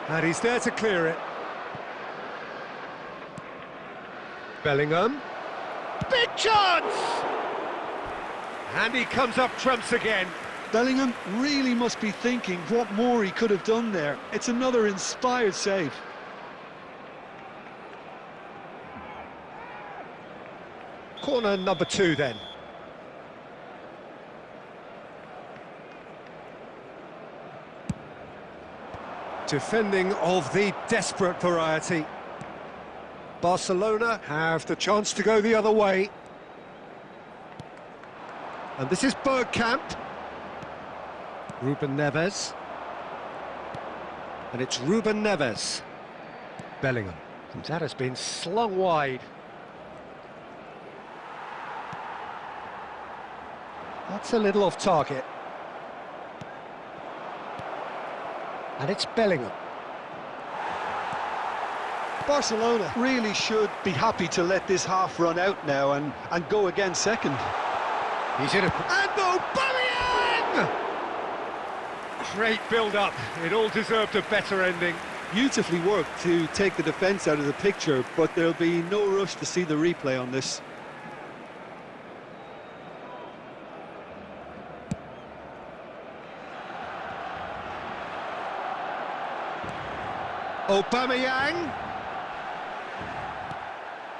And he's there to clear it. Bellingham. Big chance! And he comes up trumps again. Bellingham really must be thinking what more he could have done there. It's another inspired save. Corner number 2 then. Defending of the desperate variety. Barcelona have the chance to go the other way. And this is Bergkamp. Ruben Neves. And it's Ruben Neves. Bellingham. And that has been slung wide. That's a little off target. And it's Bellingham. Barcelona really should be happy to let this half run out now and go again second. He's in it. And Aubameyang! Great build-up. It all deserved a better ending. Beautifully worked to take the defence out of the picture, but there'll be no rush to see the replay on this. Aubameyang.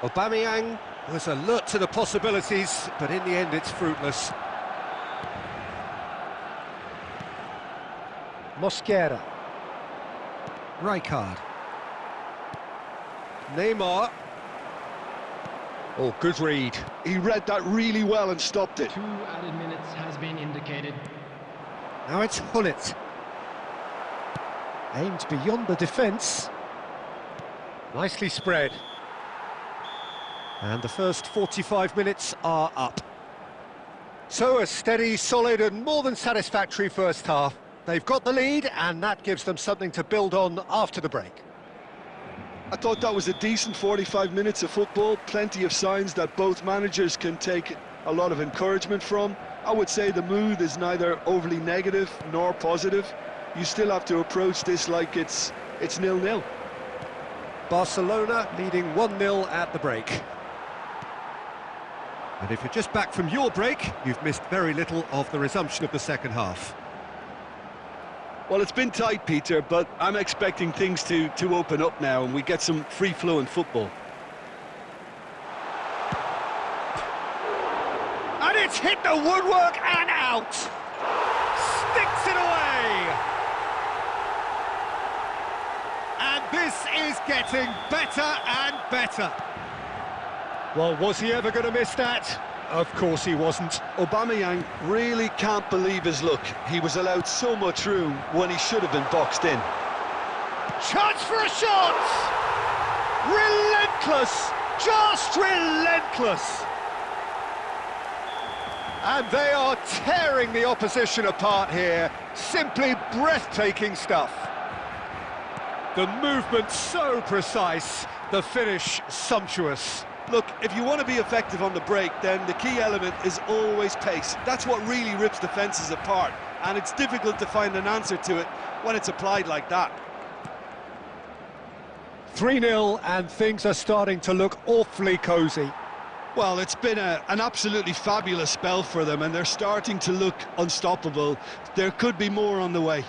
Aubameyang was alert to the possibilities, but in the end it's fruitless. Mosquera. Rijkaard. Neymar. Oh, good read. He read that really well and stopped it. 2 added minutes has been indicated. Now it's Gullit. Aimed beyond the defence. Nicely spread. And the first 45 minutes are up. So a steady, solid and more than satisfactory first half. They've got the lead and that gives them something to build on after the break. I thought that was a decent 45 minutes of football. Plenty of signs that both managers can take a lot of encouragement from. I would say the mood is neither overly negative nor positive. You still have to approach this like it's 0-0. Barcelona leading 1-0 at the break. And if you're just back from your break, you've missed very little of the resumption of the second half. Well, it's been tight, Peter, but I'm expecting things to open up now and we get some free-flowing football. And it's hit the woodwork and out! Sticks it away! And this is getting better and better. Well, was he ever going to miss that? Of course he wasn't. Aubameyang really can't believe his luck. He was allowed so much room when he should have been boxed in. Chance for a shot! Relentless! Just relentless! And they are tearing the opposition apart here. Simply breathtaking stuff. The movement so precise, the finish sumptuous. Look, if you want to be effective on the break, then the key element is always pace. That's what really rips defences apart, and it's difficult to find an answer to it when it's applied like that. 3-0, and things are starting to look awfully cosy. Well, it's been an absolutely fabulous spell for them, and they're starting to look unstoppable. There could be more on the way.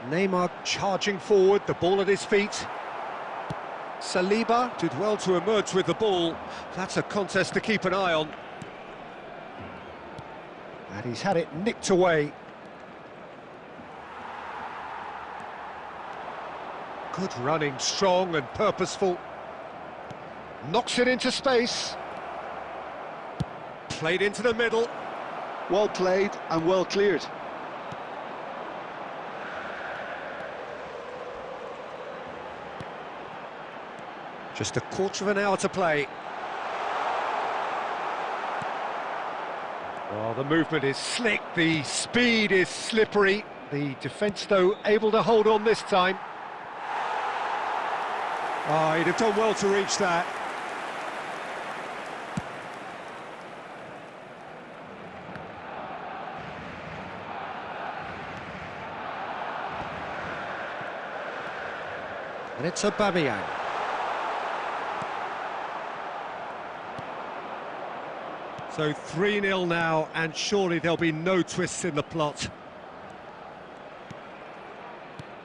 Neymar charging forward, the ball at his feet. Saliba did well to emerge with the ball. That's a contest to keep an eye on. And he's had it nicked away. Good running, strong and purposeful. Knocks it into space. Played into the middle. Well played and well cleared. Just a quarter of an hour to play. Well, the movement is slick, the speed is slippery. The defence, though, able to hold on this time. Oh, he'd have done well to reach that. And it's Aubameyang. So 3-0 now, and surely there'll be no twists in the plot.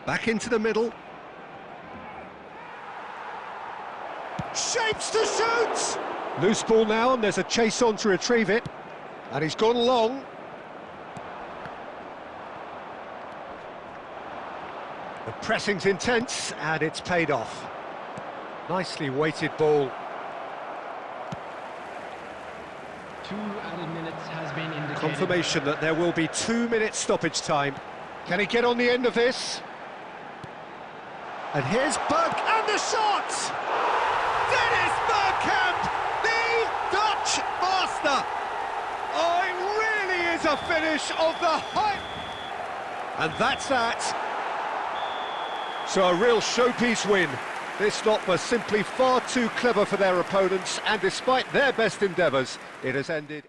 Back into the middle. Shapes to shoot! Loose ball now, and there's a chase on to retrieve it. And he's gone long. The pressing's intense, and it's paid off. Nicely weighted ball. 2 added minutes has been indicated. Confirmation that there will be 2 minutes stoppage time. Can he get on the end of this? And here's Berg, and the shot! Dennis Bergkamp, the Dutch master! Oh, it really is a finish of the height! And that's that. So a real showpiece win. This lot was simply far too clever for their opponents, and despite their best endeavours, it has ended...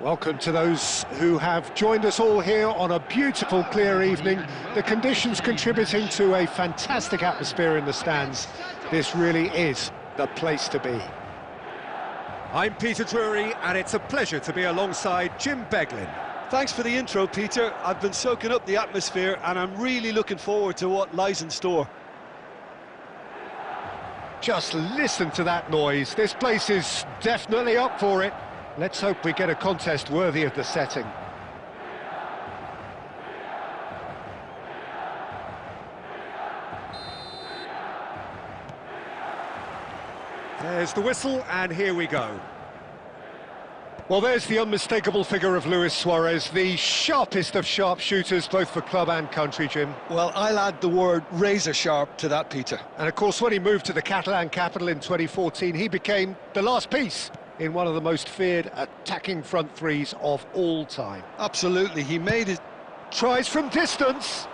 Welcome to those who have joined us all here on a beautiful, clear evening. The conditions contributing to a fantastic atmosphere in the stands. This really is the place to be. I'm Peter Drury, and it's a pleasure to be alongside Jim Beglin. Thanks for the intro, Peter. I've been soaking up the atmosphere, and I'm really looking forward to what lies in store. Just listen to that noise. This place is definitely up for it. Let's hope we get a contest worthy of the setting. There's the whistle, and here we go. Well, there's the unmistakable figure of Luis Suarez, the sharpest of sharpshooters, both for club and country, Jim. Well, I'll add the word razor sharp to that, Peter. And of course, when he moved to the Catalan capital in 2014, he became the last piece in one of the most feared attacking front threes of all time. Absolutely, he made it. Tries from distance.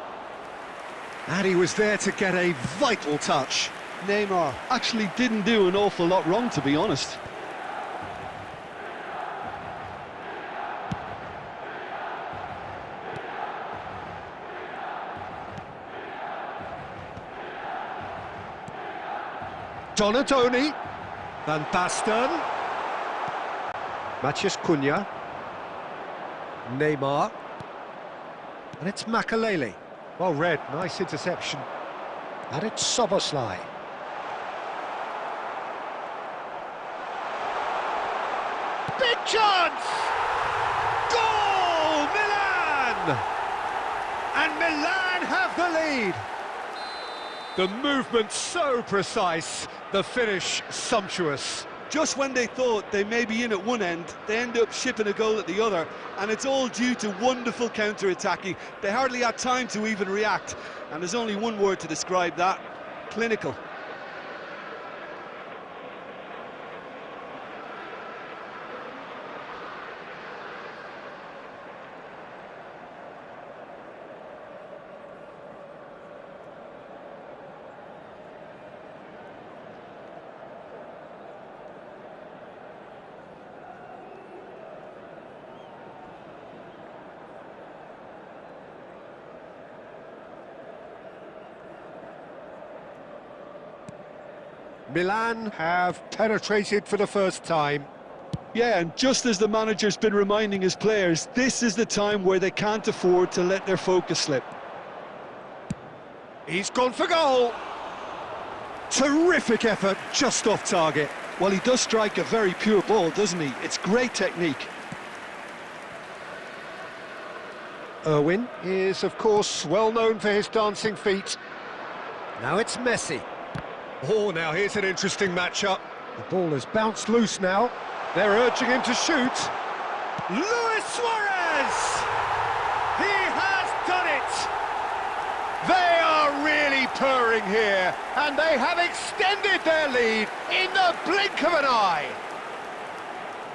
And he was there to get a vital touch. Neymar actually didn't do an awful lot wrong, to be honest. Donadoni, Van Basten, Matheus Cunha, Neymar, and it's Makalele. Well read, nice interception. And it's Soboslai. Big chance! Goal! Milan! And Milan have the lead. The movement so precise, the finish sumptuous. Just when they thought they may be in at one end, they end up shipping a goal at the other, and it's all due to wonderful counter-attacking. They hardly had time to even react, and there's only one word to describe that: clinical. Milan have penetrated for the first time. Yeah, and just as the manager's been reminding his players, this is the time where they can't afford to let their focus slip. He's gone for goal. Terrific effort, just off target. Well, he does strike a very pure ball, doesn't he? It's great technique. Irwin is, of course, well known for his dancing feet. Now it's Messi. Oh, now here's an interesting matchup. The ball has bounced loose now. They're urging him to shoot. Luis Suarez! He has done it! They are really purring here, and they have extended their lead in the blink of an eye.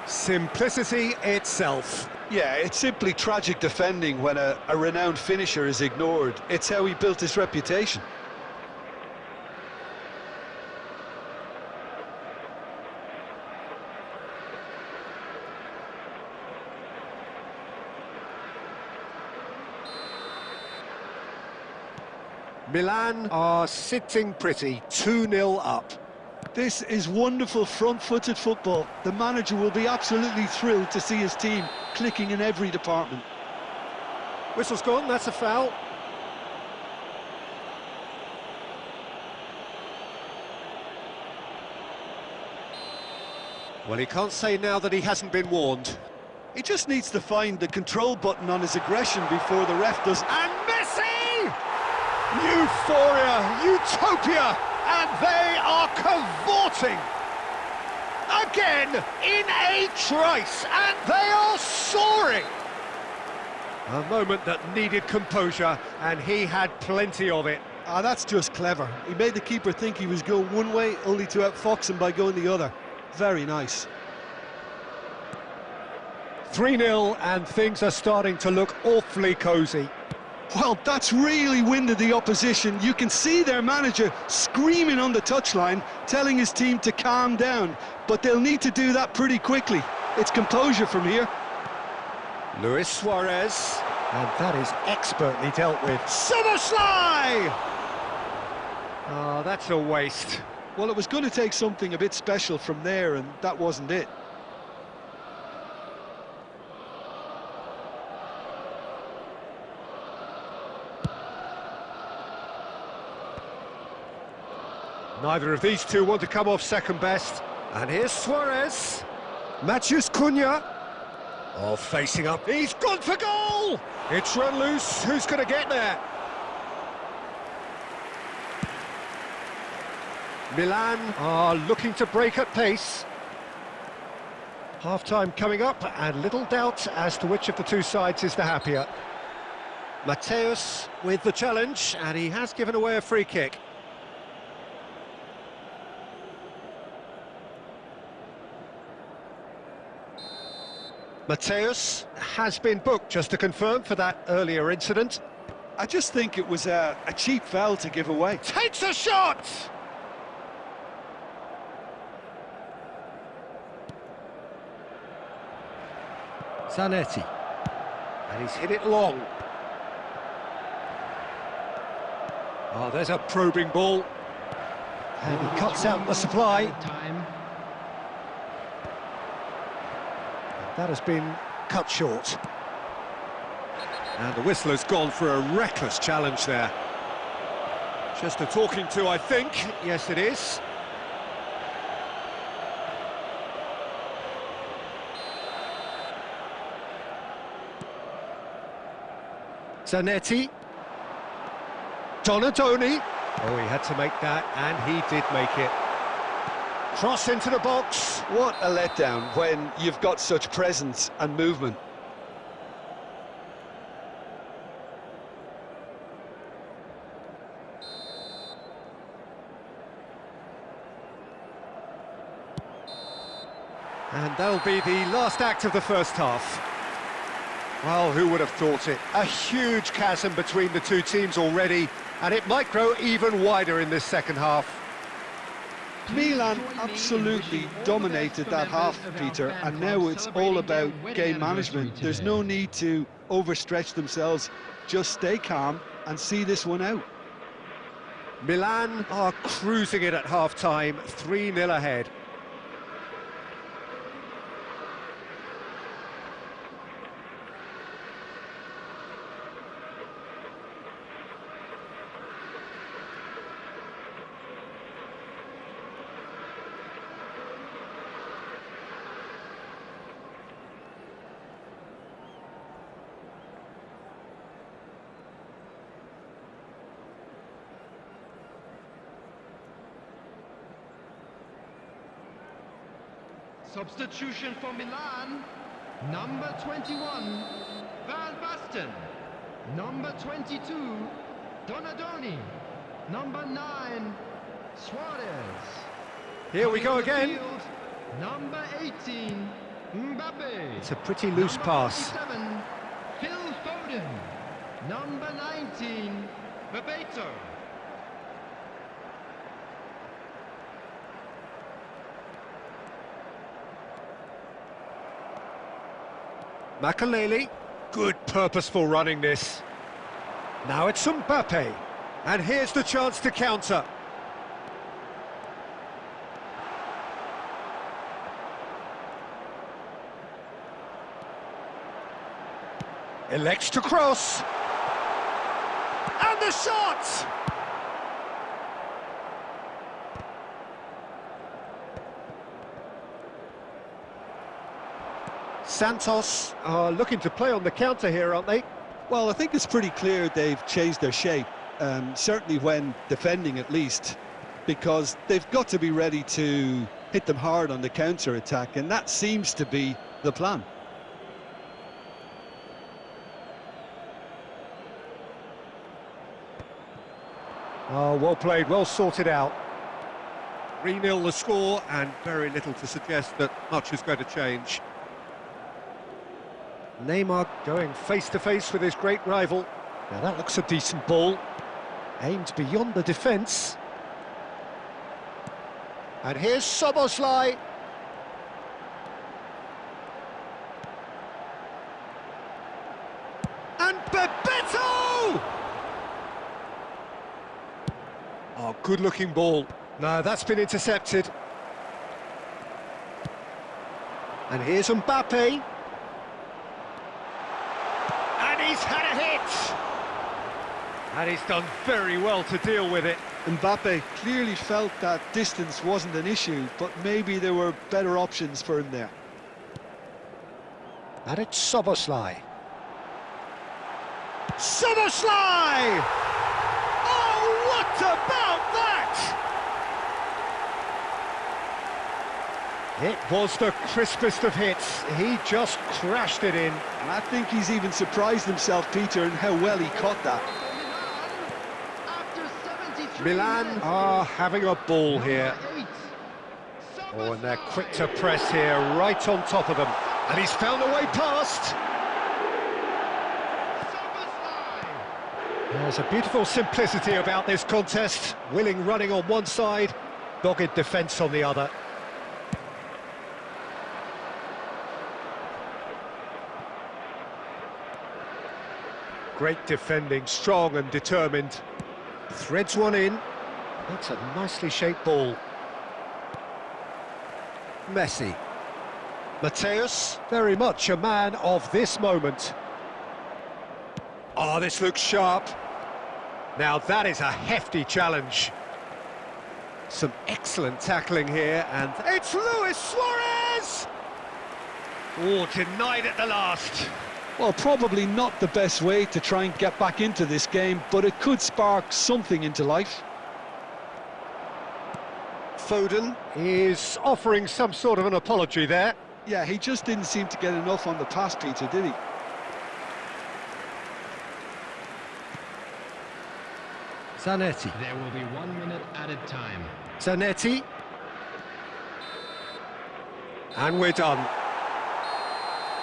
Simplicity itself. Yeah, it's simply tragic defending when a renowned finisher is ignored. It's how he built his reputation. Milan are sitting pretty, 2-0 up. This is wonderful front-footed football. The manager will be absolutely thrilled to see his team clicking in every department. Whistle's gone, that's a foul. Well, he can't say now that he hasn't been warned. He just needs to find the control button on his aggression before the ref does. And Messi! Euphoria, utopia, and they are cavorting. Again, in a trice, and they are soaring. A moment that needed composure, and he had plenty of it. Ah, that's just clever. He made the keeper think he was going one way, only to outfox him by going the other. Very nice. 3-0, and things are starting to look awfully cosy. Well, that's really winded the opposition. You can see their manager screaming on the touchline, telling his team to calm down. But they'll need to do that pretty quickly. It's composure from here. Luis Suarez. And that is expertly dealt with. Soboslai! Oh, that's a waste. Well, it was going to take something a bit special from there, and that wasn't it. Neither of these two want to come off second best. And here's Suarez. Matheus Cunha. Oh, facing up. He's gone for goal! It's run loose. Who's going to get there? Milan are looking to break at pace. Half-time coming up, and little doubt as to which of the two sides is the happier. Mateus with the challenge, and he has given away a free kick. Mateus has been booked, just to confirm, for that earlier incident. I just think it was a cheap foul to give away. Takes a shot! Zanetti. And he's hit it long. Oh, there's a probing ball. And he cuts out the supply. Time. That has been cut short. And the whistler's gone for a reckless challenge there. Just a talking to, I think. Yes, it is. Zanetti. Donadoni. Oh, he had to make that, and he did make it. Cross into the box. What a letdown when you've got such presence and movement. And that'll be the last act of the first half. Well, who would have thought it? A huge chasm between the two teams already, and it might grow even wider in this second half. Milan absolutely dominated that half, Peter, and now it's all about game management. There's no need to overstretch themselves. Just stay calm and see this one out. Milan are cruising it at half-time, 3-0 ahead. Substitution for Milan. Number 21, Van Basten. Number 22, Donadoni. Number 9, Suarez. Here we go On the again. field, number 18, Mbappe. It's a pretty loose Number pass. 47, Phil Foden. Number 19, Bebeto. Makaleli, good purposeful running this. Now it's Mbappe, and here's the chance to counter. Elects to cross. And the shot! Santos are looking to play on the counter here, aren't they? Well, I think it's pretty clear they've changed their shape, certainly when defending at least, because they've got to be ready to hit them hard on the counter-attack, and that seems to be the plan. Oh, well played, well sorted out. 3-0 the score, and very little to suggest that much is going to change. Neymar going face-to-face with his great rival. Now that looks a decent ball. Aimed beyond the defence. And here's Soboslai. Bebeto! Oh, good-looking ball. No, that's been intercepted. And here's Mbappe. And he's had a hit! And he's done very well to deal with it. Mbappe clearly felt that distance wasn't an issue, but maybe there were better options for him there. And it's Szoboszlai. Szoboszlai! Oh, what about that? It was the crispest of hits. He just crashed it in. And I think he's even surprised himself, Peter, in how well he caught that. Milan are having a ball here. Oh, and they're quick to press here, right on top of them. And he's found a way past. There's a beautiful simplicity about this contest. Willing running on one side, dogged defence on the other. Great defending, strong and determined. Threads one in. That's a nicely shaped ball. Messi. Mateus, very much a man of this moment. Oh, this looks sharp. Now that is a hefty challenge. Some excellent tackling here, and it's Luis Suarez! Oh, denied at the last. Well, probably not the best way to try and get back into this game, but it could spark something into life. Foden is offering some sort of an apology there. Yeah, he just didn't seem to get enough on the pass, Peter, did he? Zanetti. There will be 1 minute added time. Zanetti. And we're done.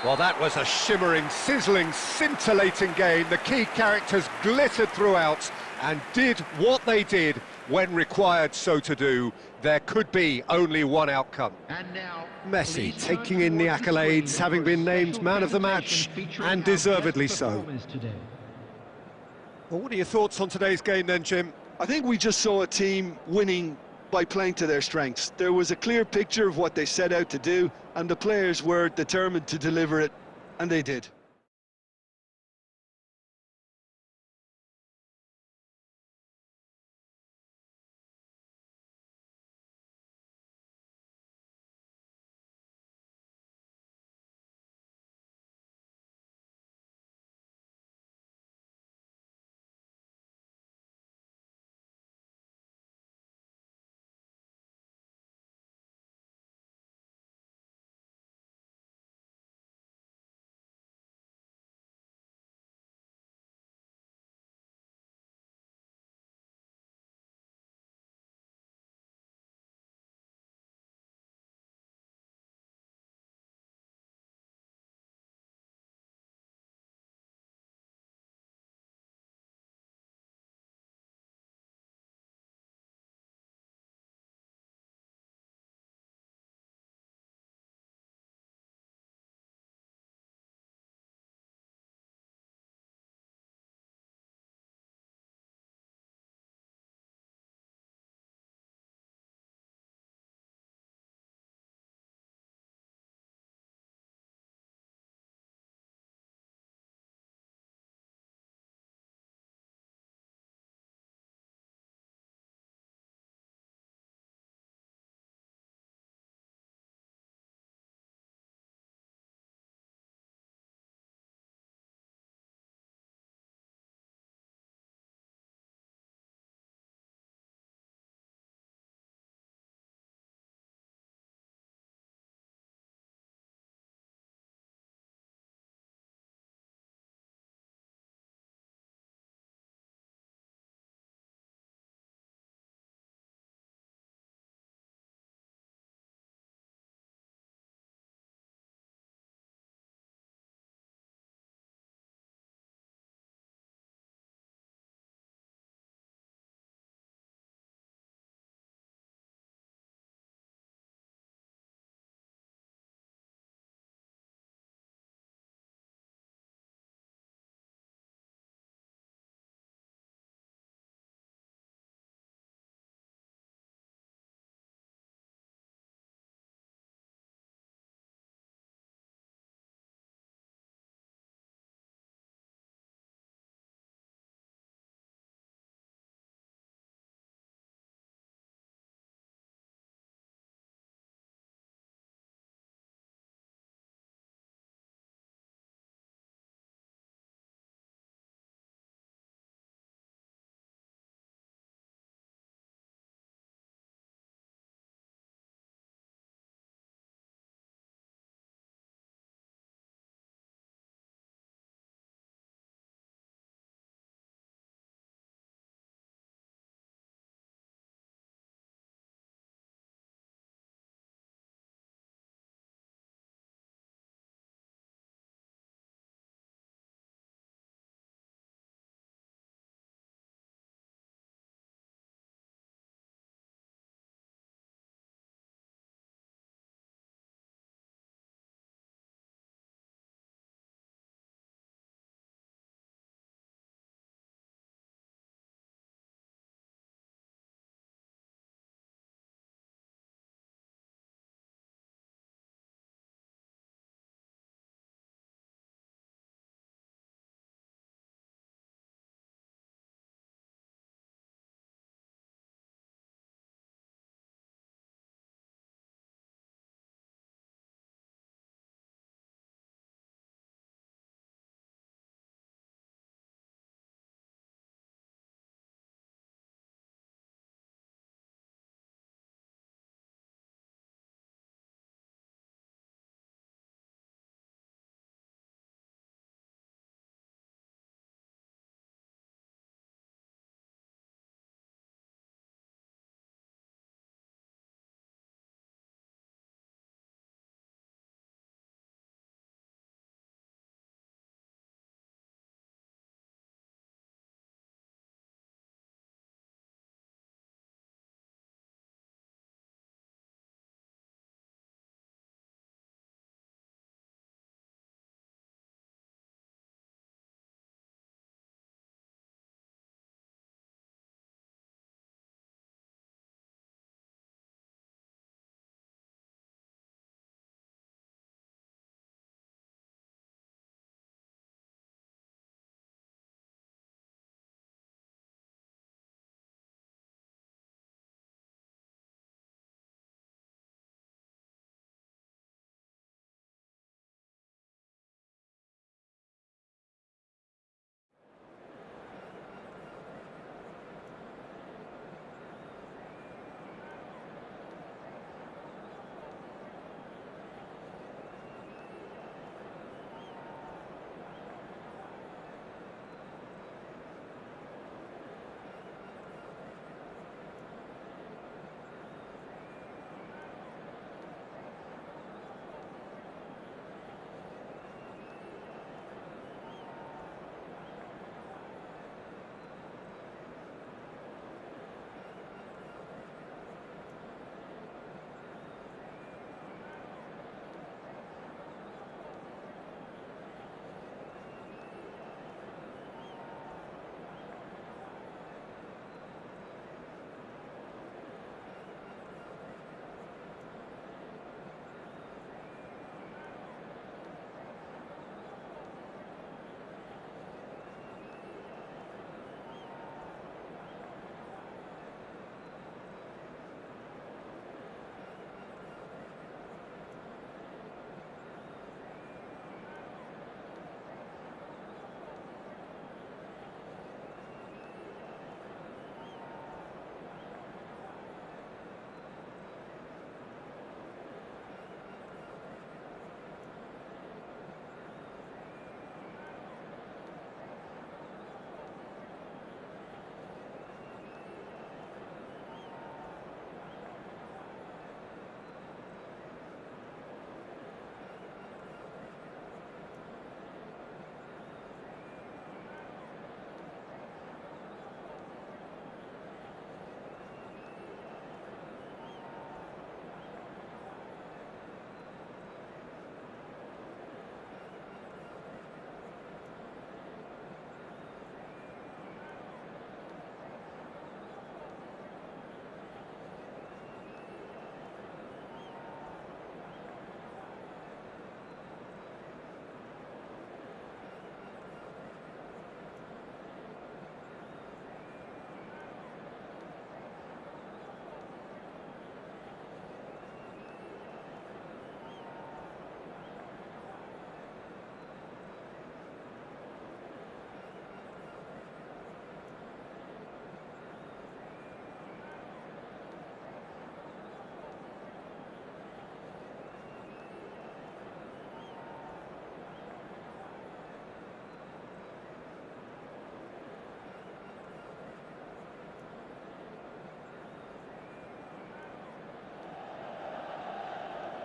Well, that was a shimmering, sizzling, scintillating game. The key characters glittered throughout and did what they did when required so to do. There could be only one outcome. And now, Messi taking in the accolades, having been named man of the match, and deservedly so. Well, what are your thoughts on today's game then, Jim? I think we just saw a team winning by playing to their strengths. There was a clear picture of what they set out to do, and the players were determined to deliver it, and they did.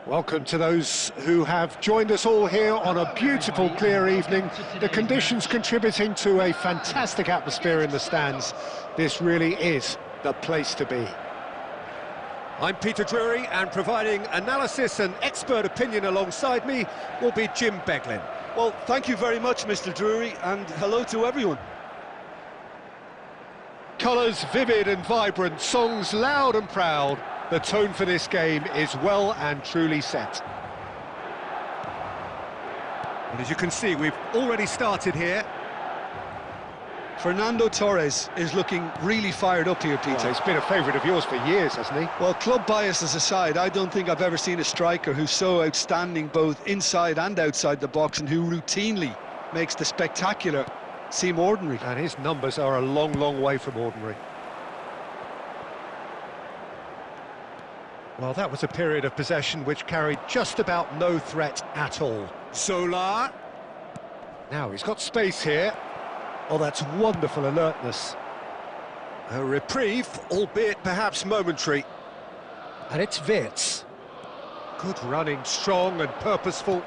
Welcome to those who have joined us all here on a beautiful, clear evening. The conditions contributing to a fantastic atmosphere in the stands. This really is the place to be. I'm Peter Drury, and providing analysis and expert opinion alongside me will be Jim Beglin. Well, thank you very much, Mr. Drury, and hello to everyone. Colours vivid and vibrant, songs loud and proud. The tone for this game is well and truly set. And as you can see, we've already started here. Fernando Torres is looking really fired up here, Peter. Well, he's been a favourite of yours for years, hasn't he? Well, club biases aside, I don't think I've ever seen a striker who's so outstanding both inside and outside the box, and who routinely makes the spectacular seem ordinary. And his numbers are a long, long way from ordinary. Well, that was a period of possession which carried just about no threat at all. Solar. Now he's got space here. Oh, that's wonderful alertness. A reprieve, albeit perhaps momentary. And it's Wirtz. Good running, strong and purposeful.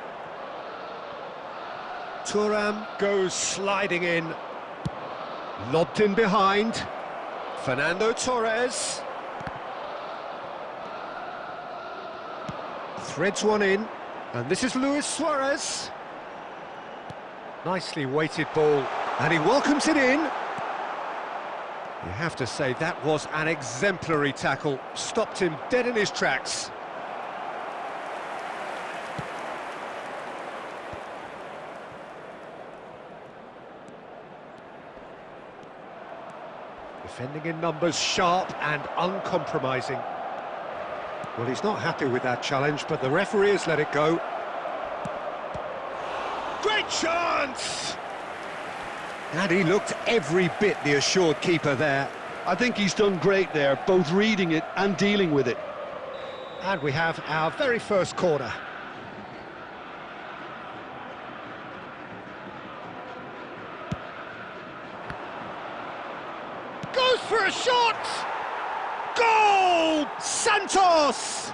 Thuram goes sliding in. Lobbed in behind. Fernando Torres. Threads one in, and this is Luis Suarez. Nicely weighted ball, and he welcomes it in. You have to say that was an exemplary tackle, stopped him dead in his tracks. Defending in numbers, sharp and uncompromising. Well, he's not happy with that challenge, but the referee has let it go. Great chance! And he looked every bit the assured keeper there. I think he's done great there, both reading it and dealing with it. And we have our very first corner. Goes for a shot! Goal! Santos!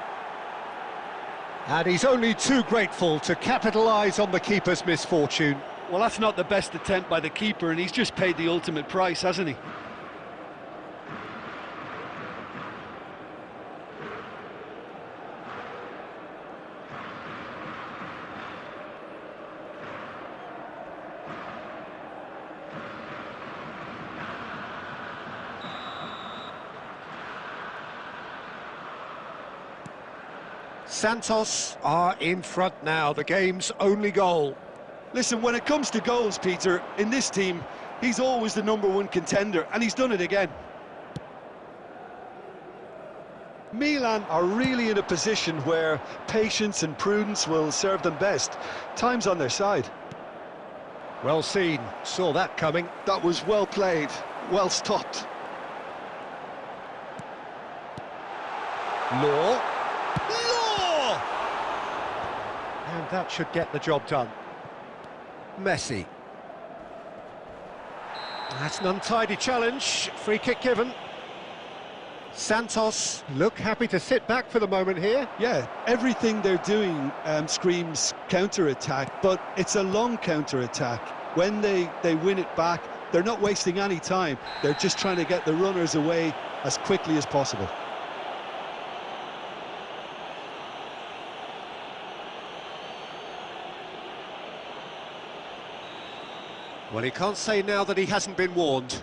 And he's only too grateful to capitalise on the keeper's misfortune. Well, that's not the best attempt by the keeper, and he's just paid the ultimate price, hasn't he? Santos are in front now, the game's only goal. Listen, when it comes to goals, Peter, in this team, he's always the #1 contender, and he's done it again. Milan are really in a position where patience and prudence will serve them best. Time's on their side. Well seen, saw that coming. That was well played, well stopped. Law. And that should get the job done. Messi. That's an untidy challenge. Free kick given. Santos look happy to sit back for the moment here. Yeah, everything they're doing screams counter-attack, but it's a long counter-attack. When they win it back, they're not wasting any time. They're just trying to get the runners away as quickly as possible. Well, he can't say now that he hasn't been warned.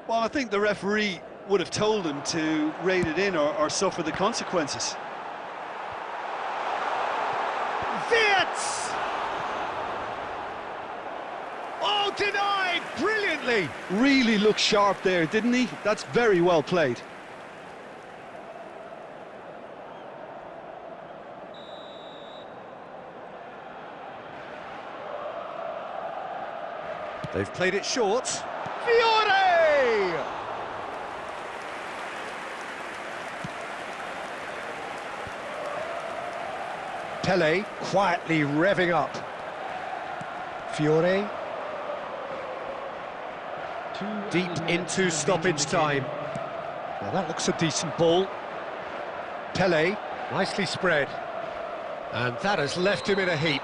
Well, I think the referee would have told him to rein it in or suffer the consequences. Wirtz! Oh, denied brilliantly! Really looked sharp there, didn't he? That's very well played. They've played it short. Fiore! Pele quietly revving up. Fiore. Deep into stoppage time. Now that looks a decent ball. Pele, nicely spread. And that has left him in a heap.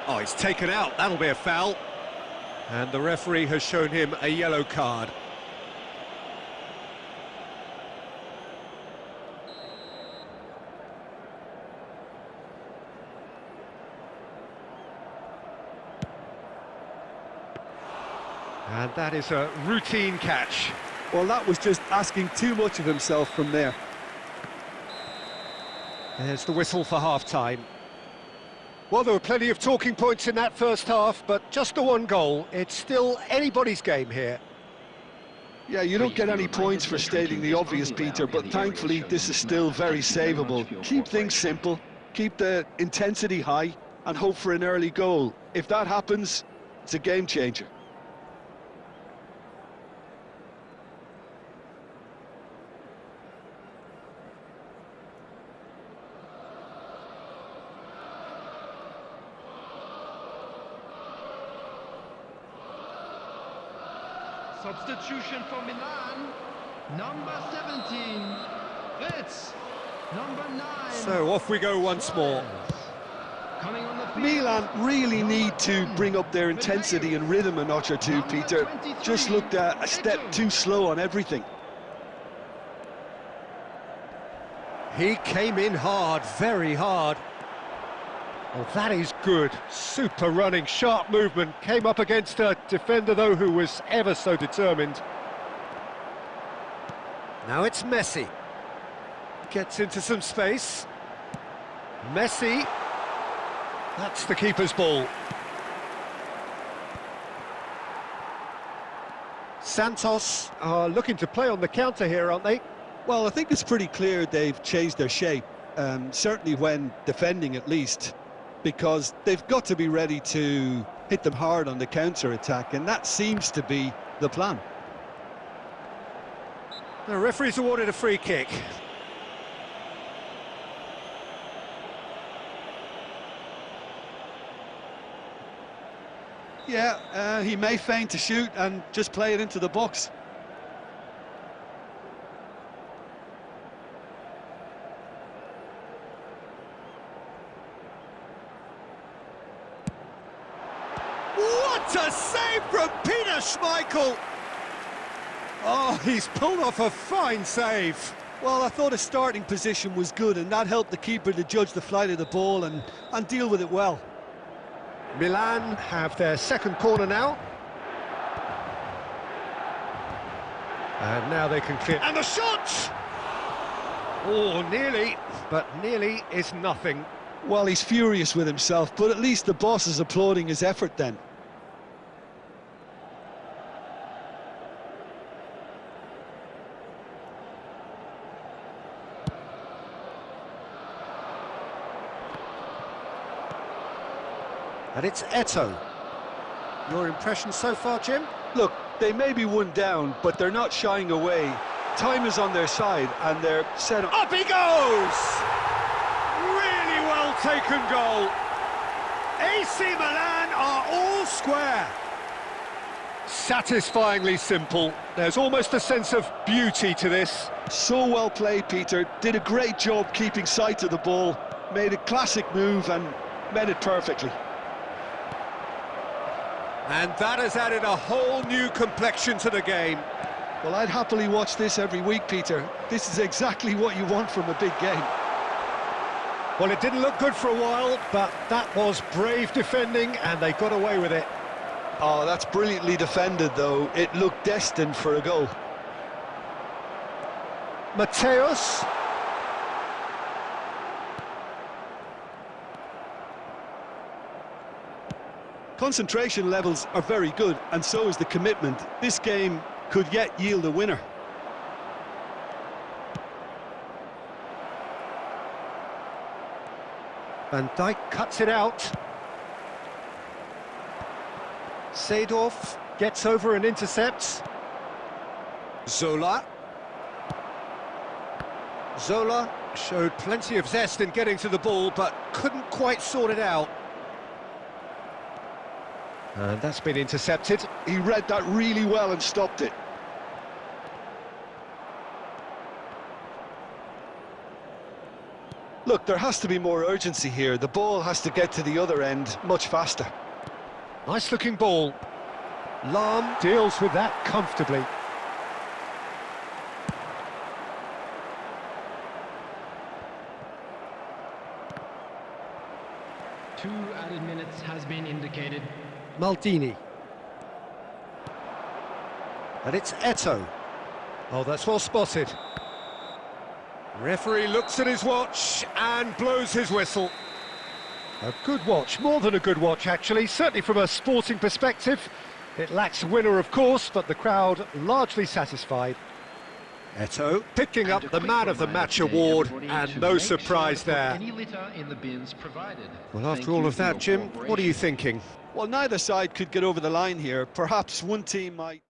Oh, he's taken out. That'll be a foul. And the referee has shown him a yellow card. And that is a routine catch. Well, that was just asking too much of himself from there. There's the whistle for half-time. Well, there were plenty of talking points in that first half, but just the one goal. It's still anybody's game here. Yeah, you don't get any points for stating the obvious, Peter, but thankfully this is still very savable. Keep things simple, keep the intensity high, and hope for an early goal. If that happens, it's a game changer. Substitution for Milan, number 17, it's number 9. So off we go once more. Coming on the field. Milan really need to bring up their intensity and rhythm a notch or two, Peter. Just looked a step too slow on everything. He came in hard, very hard. Well, that is good. Super running, sharp movement. Came up against a defender, though, who was ever so determined. Now it's Messi. Gets into some space. Messi. That's the keeper's ball. Santos are looking to play on the counter here, aren't they? Well, I think it's pretty clear they've changed their shape, certainly when defending at least, because they've got to be ready to hit them hard on the counter-attack, and that seems to be the plan. The referee's awarded a free kick. Yeah, he may feign to shoot and just play it into the box. What a save from Peter Schmeichel! Oh, he's pulled off a fine save. Well, I thought his starting position was good, and that helped the keeper to judge the flight of the ball and deal with it well. Milan have their second corner now. And now they can clear... And the shot! Oh, nearly, but nearly is nothing. Well, he's furious with himself, but at least the boss is applauding his effort then. And it's Eto'o. Your impression so far, Jim? Look, they may be one down, but they're not shying away. Time is on their side, and they're set up. Up he goes! Really well taken goal. AC Milan are all square. Satisfyingly simple. There's almost a sense of beauty to this. So well played, Peter. Did a great job keeping sight of the ball. Made a classic move and met it perfectly. And that has added a whole new complexion to the game. Well, I'd happily watch this every week, Peter. This is exactly what you want from a big game. Well, it didn't look good for a while, but that was brave defending, and they got away with it. Oh, that's brilliantly defended, though. It looked destined for a goal. Mateus. Concentration levels are very good, and so is the commitment. This game could yet yield a winner. Van Dijk cuts it out. Seedorf gets over and intercepts. Zola. Zola showed plenty of zest in getting to the ball, but couldn't quite sort it out. And that's been intercepted. He read that really well and stopped it. Look, there has to be more urgency here. The ball has to get to the other end much faster. Nice looking ball. Lam deals with that comfortably. Two added minutes has been indicated. Maldini. And it's Eto. Oh, that's well spotted. Referee looks at his watch and blows his whistle. A good watch, more than a good watch actually, certainly from a sporting perspective. It lacks a winner of course, but the crowd largely satisfied. Eto picking up the Man of the Match award, and no surprise there. Well, after all of that, Jim, what are you thinking? Well, neither side could get over the line here. Perhaps one team might...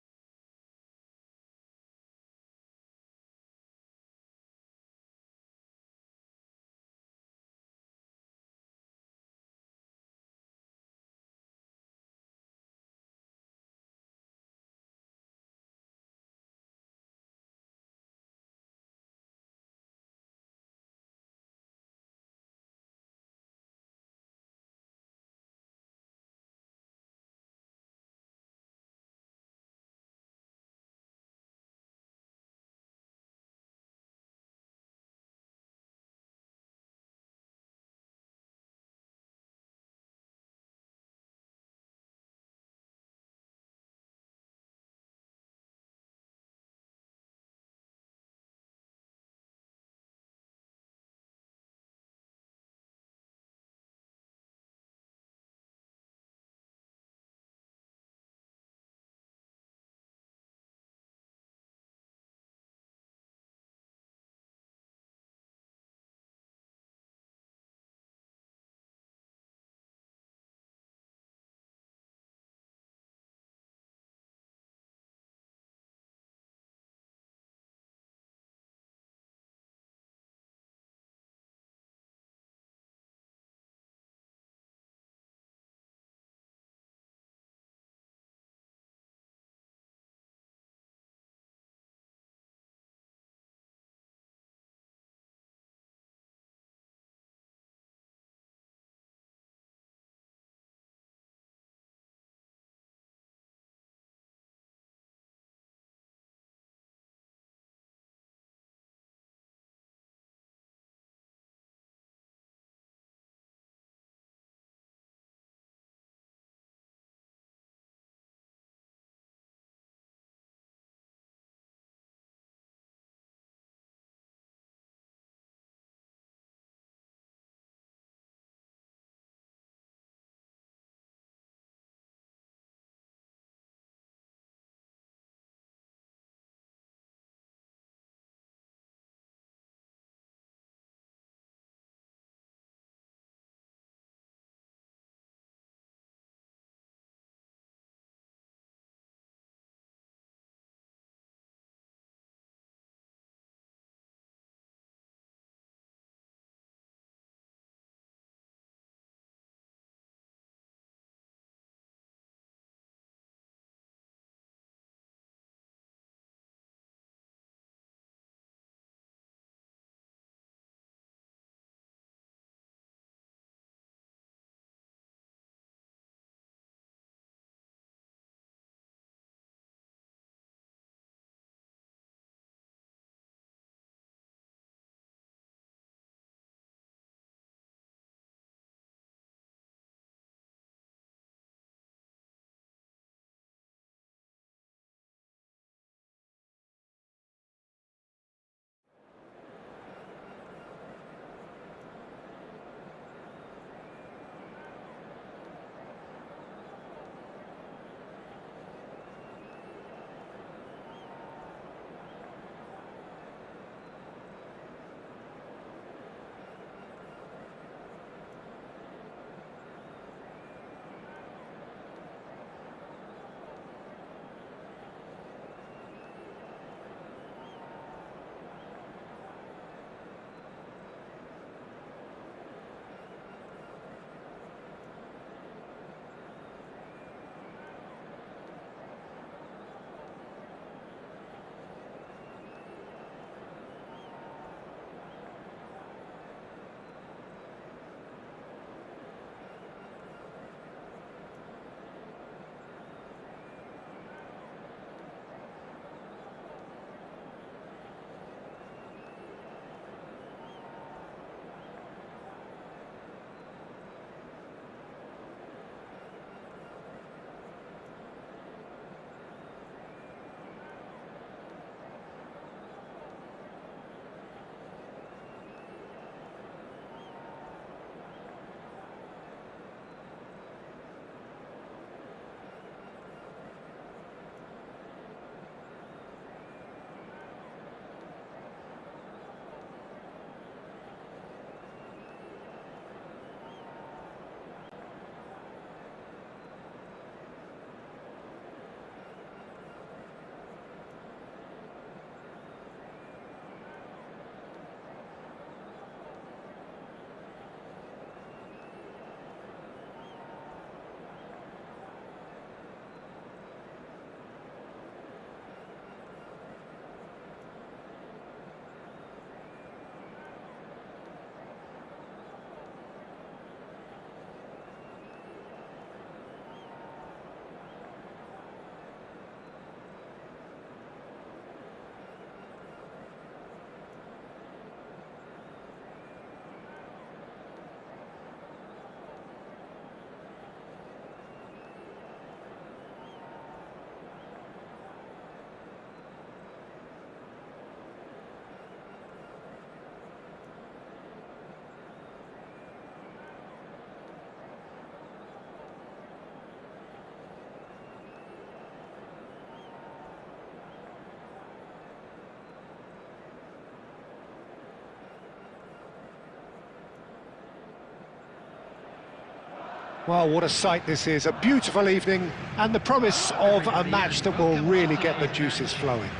Well, what a sight this is, a beautiful evening, and the promise of a match that will really get the juices flowing.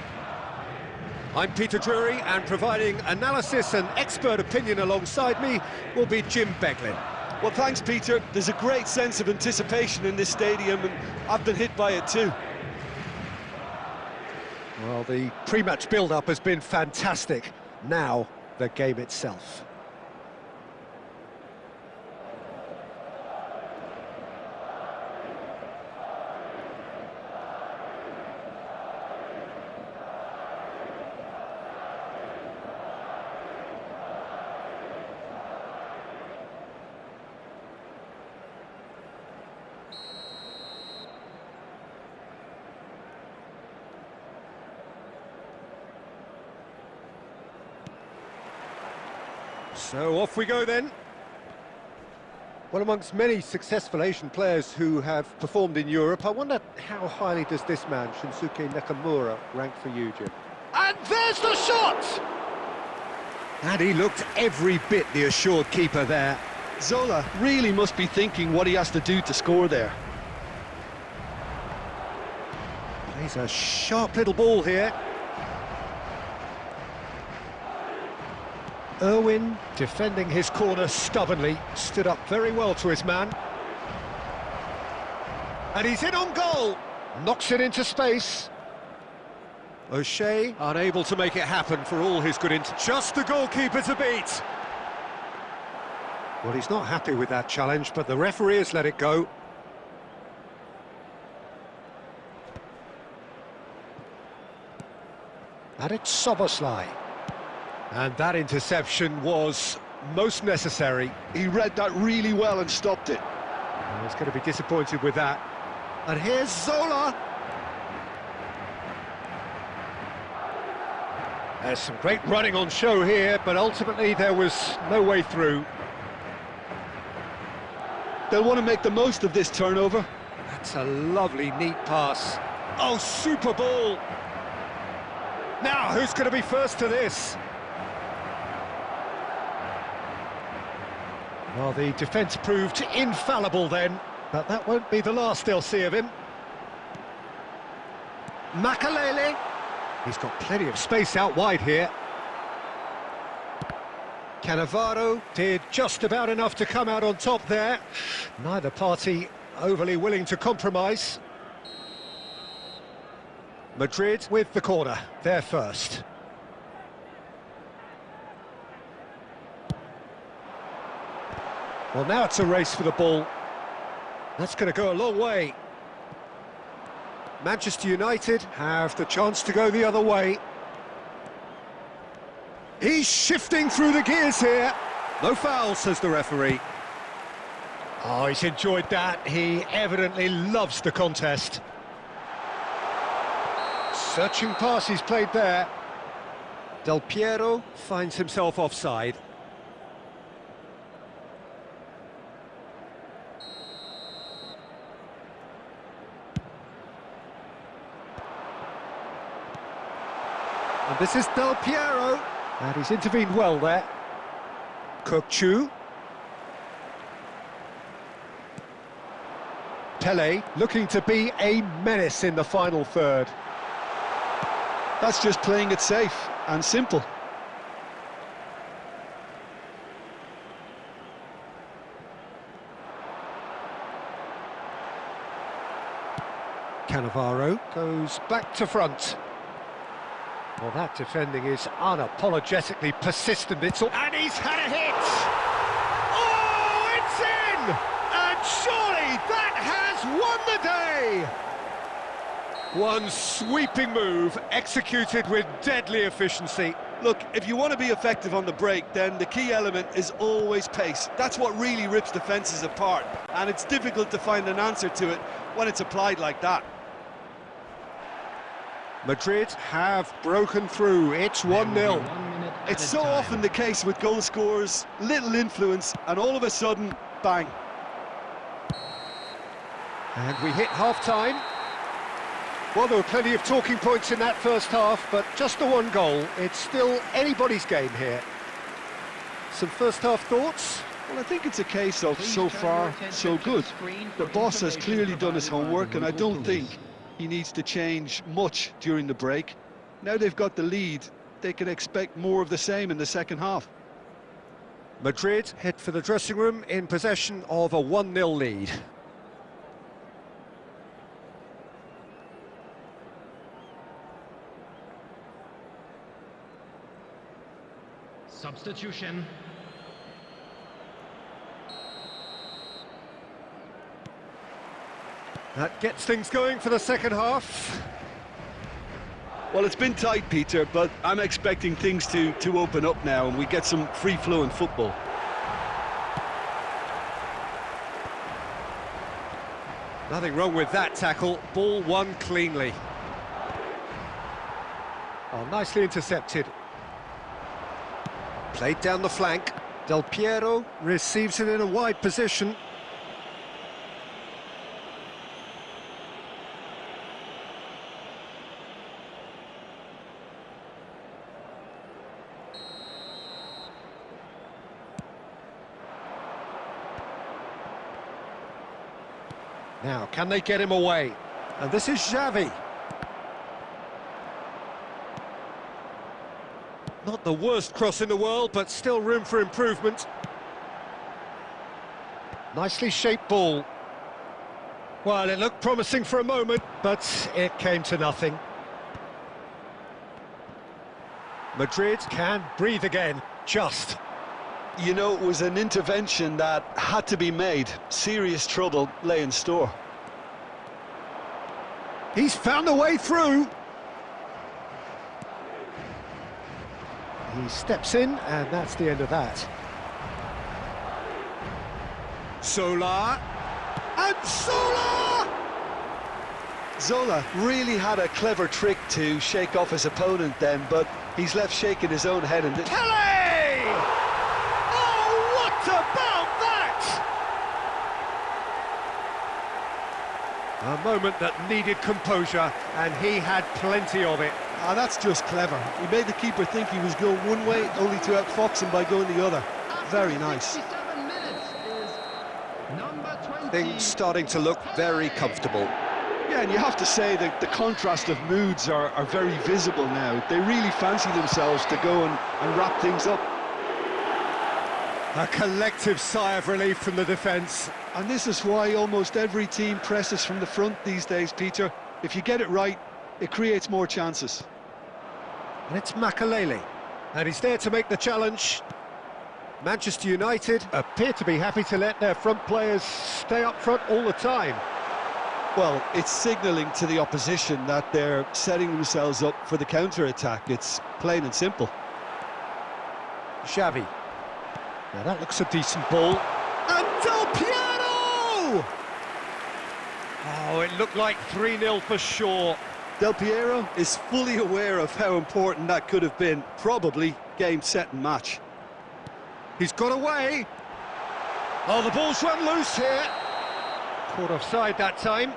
I'm Peter Drury, and providing analysis and expert opinion alongside me will be Jim Beglin. Well, thanks, Peter. There's a great sense of anticipation in this stadium, and I've been hit by it too. Well, the pre-match build-up has been fantastic. Now, the game itself. So off we go then. Well, amongst many successful Asian players who have performed in Europe, I wonder how highly does this man, Shinsuke Nakamura, rank for you, Jim? And there's the shot! And he looked every bit the assured keeper there. Zola really must be thinking what he has to do to score there. Plays a sharp little ball here. Irwin, defending his corner stubbornly, stood up very well to his man. And he's in on goal! Knocks it into space. O'Shea, unable to make it happen for all his good intent. Just the goalkeeper to beat! Well, he's not happy with that challenge, but the referee has let it go. And it's Soboslai. And that interception was most necessary. He read that really well and stopped it. Oh, he's going to be disappointed with that. And here's Zola. There's some great running on show here, but ultimately there was no way through. They'll want to make the most of this turnover. That's a lovely, neat pass. Oh, super ball. Now, who's going to be first to this? Well, the defence proved infallible then, but that won't be the last they'll see of him. Makalele. He's got plenty of space out wide here. Cannavaro did just about enough to come out on top there. Neither party overly willing to compromise. Madrid with the corner, they're first. Well, now it's a race for the ball. That's going to go a long way. Manchester United have the chance to go the other way. He's shifting through the gears here. No foul, says the referee. Oh, he's enjoyed that. He evidently loves the contest. Searching pass he's played there. Del Piero finds himself offside. And this is Del Piero, and he's intervened well there. Kokchu. Pele looking to be a menace in the final third. That's just playing it safe and simple. Cannavaro goes back to front. Well, that defending is unapologetically persistent. And he's had a hit! Oh, it's in! And surely that has won the day! One sweeping move, executed with deadly efficiency. Look, if you want to be effective on the break, then the key element is always pace. That's what really rips defences apart, and it's difficult to find an answer to it when it's applied like that. Madrid have broken through. It's 1-0. It's so often the case with goal scorers, little influence, and all of a sudden, bang. And we hit half-time. Well, there were plenty of talking points in that first half, but just the one goal. It's still anybody's game here. Some first-half thoughts? Well, I think it's a case of so far, so good. The boss has clearly done his homework, and I don't think he needs to change much during the break. Now they've got the lead, they can expect more of the same in the second half. Madrid head for the dressing room in possession of a 1-0 lead. Substitution. That gets things going for the second half. Well, it's been tight, Peter, but I'm expecting things to open up now and we get some free-flowing football. Nothing wrong with that tackle. Ball won cleanly. Oh, nicely intercepted. Played down the flank. Del Piero receives it in a wide position. Now, can they get him away? And this is Xavi. Not the worst cross in the world, but still room for improvement. Nicely shaped ball. Well, it looked promising for a moment, but it came to nothing. Madrid can breathe again, just. You know, it was an intervention that had to be made. Serious trouble lay in store. He's found a way through. He steps in, and that's the end of that. Sola. And Sola! Zola really had a clever trick to shake off his opponent then, but he's left shaking his own head and... Kelly! Oh, what about that? A moment that needed composure, and he had plenty of it. Ah, that's just clever. He made the keeper think he was going one way, only to outfox him by going the other. Very nice. Things starting to look very comfortable. Yeah, and you have to say that the contrast of moods are very visible now. They really fancy themselves to go and wrap things up. A collective sigh of relief from the defence. And this is why almost every team presses from the front these days, Peter. If you get it right, it creates more chances. And it's Makalele, and he's there to make the challenge. Manchester United appear to be happy to let their front players stay up front all the time. Well, it's signalling to the opposition that they're setting themselves up for the counter-attack. It's plain and simple. Xavi. Now that looks a decent ball. And Del Piero! Oh, it looked like 3-0 for sure. Del Piero is fully aware of how important that could have been. Probably game, set and match. He's got away. Oh, the ball's run loose here. Caught offside that time.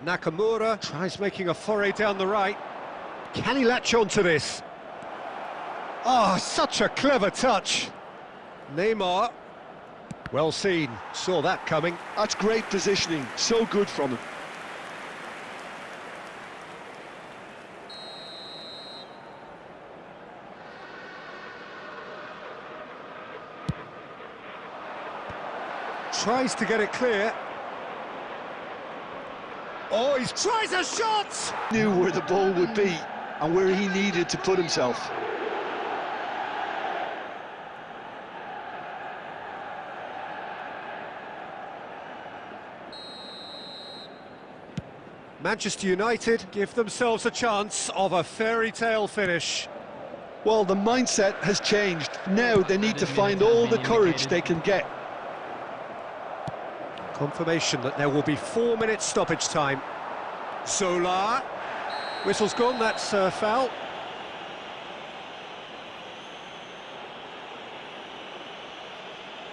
Nakamura tries making a foray down the right. Can he latch on to this? Oh, such a clever touch. Neymar. Well seen. Saw that coming. That's great positioning. So good from him. Tries to get it clear. Oh, he tries a shot! Knew where the ball would be and where he needed to put himself. Manchester United give themselves a chance of a fairy tale finish. Well, the mindset has changed. Now they need to find all the courage they can get. Confirmation that there will be 4 minutes stoppage time. Sola. Whistle's gone, that's a foul.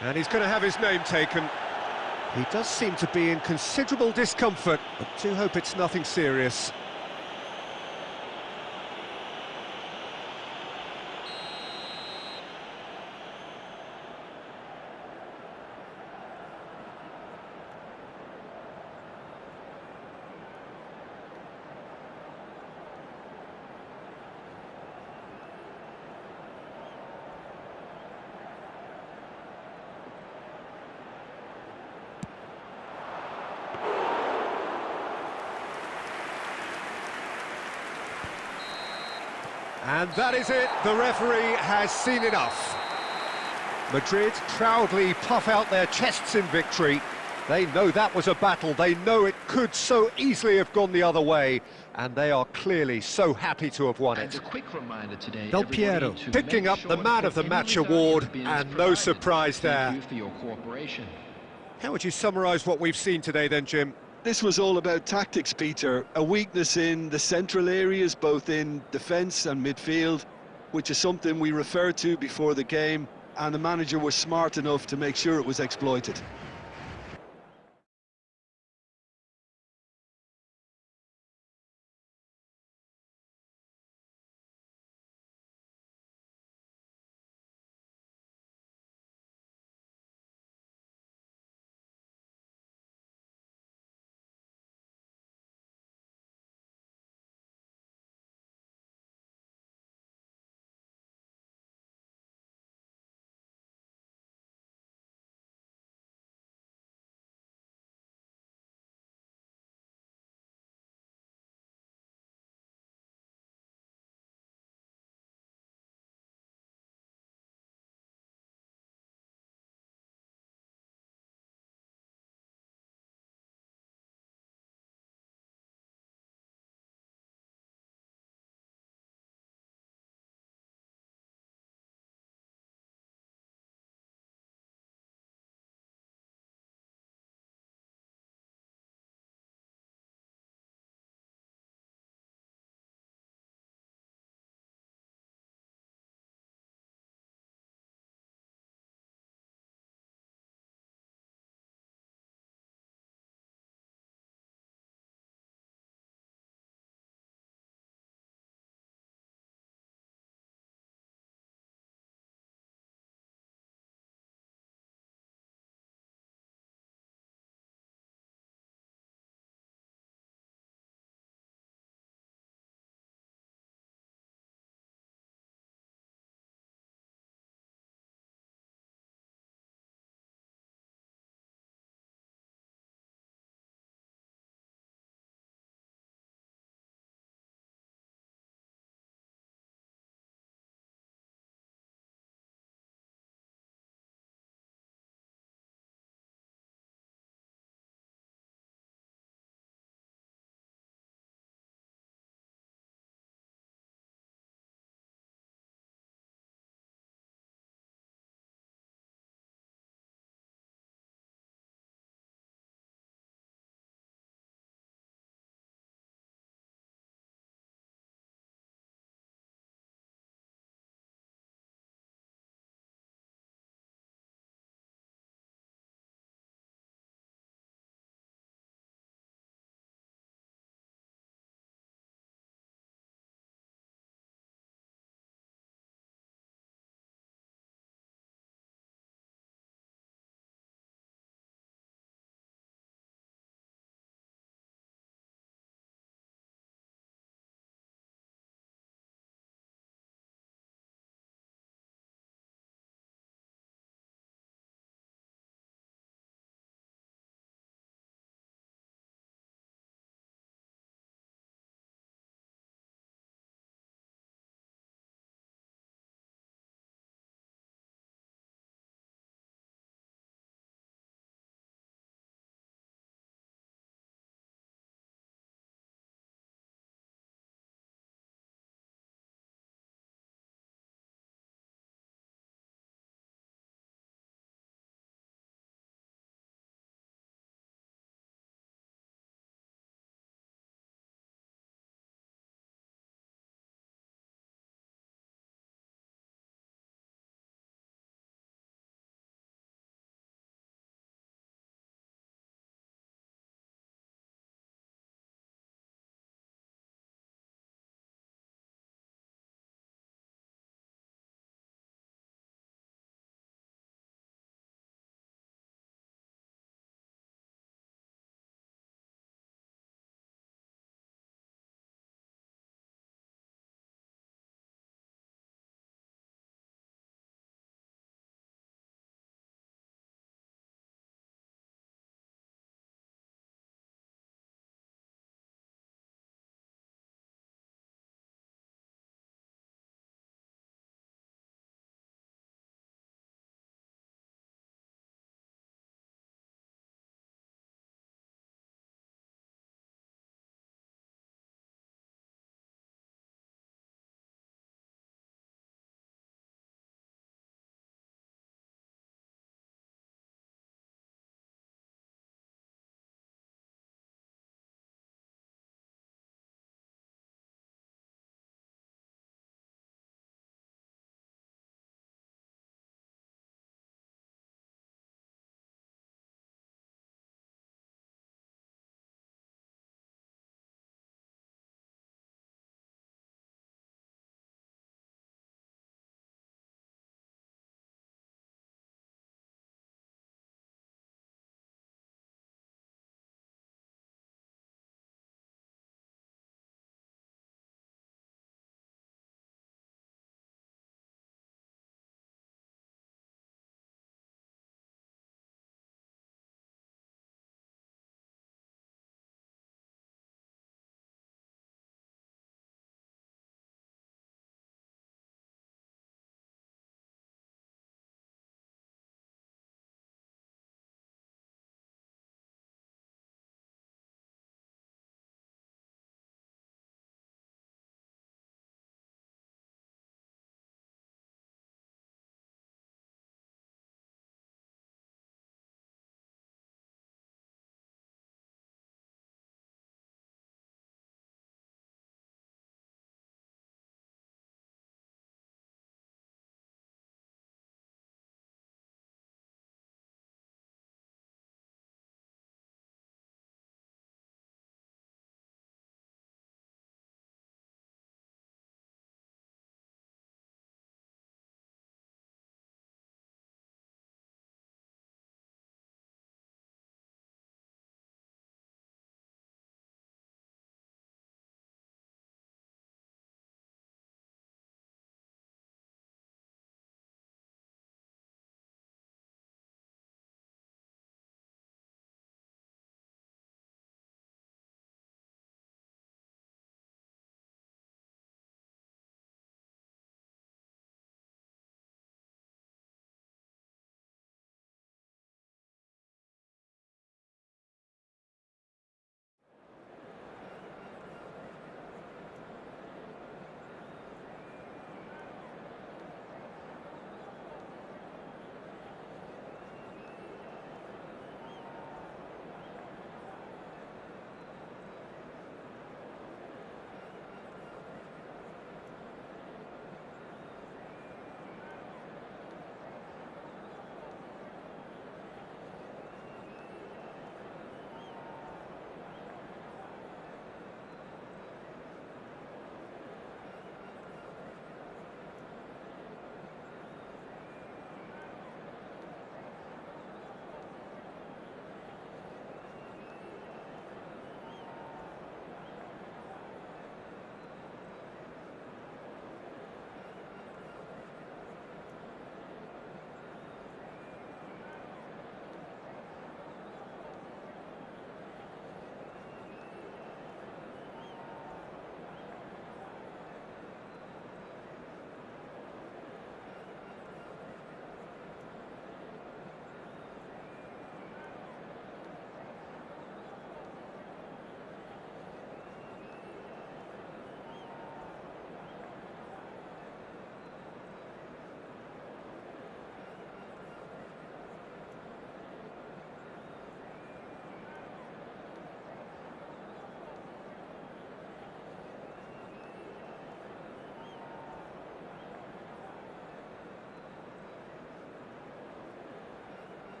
And he's going to have his name taken. He does seem to be in considerable discomfort, but do hope it's nothing serious. And that is it, the referee has seen enough. Madrid proudly puff out their chests in victory. They know that was a battle, they know it could so easily have gone the other way, and they are clearly so happy to have won it. And a quick reminder today, Del Piero picking up the Man of the Match award, and no surprise there. Thank you for your cooperation. How would you summarise what we've seen today then, Jim? This was all about tactics, Peter. A weakness in the central areas, both in defence and midfield, which is something we referred to before the game, and the manager was smart enough to make sure it was exploited.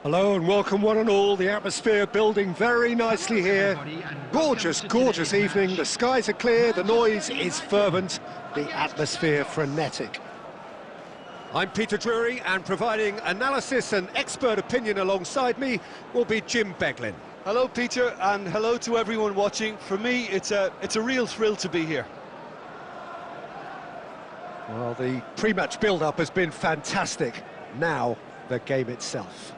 Hello and welcome one and all. The atmosphere building very nicely here. Gorgeous, gorgeous evening. The skies are clear, the noise is fervent, the atmosphere frenetic. I'm Peter Drury, and providing analysis and expert opinion alongside me will be Jim Beglin. Hello, Peter, and hello to everyone watching. For me, it's a real thrill to be here. Well, the pre-match build-up has been fantastic. Now, the game itself.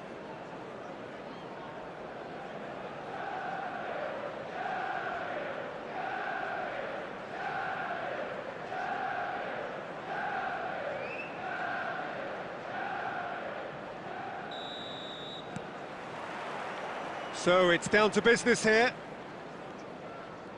So it's down to business here.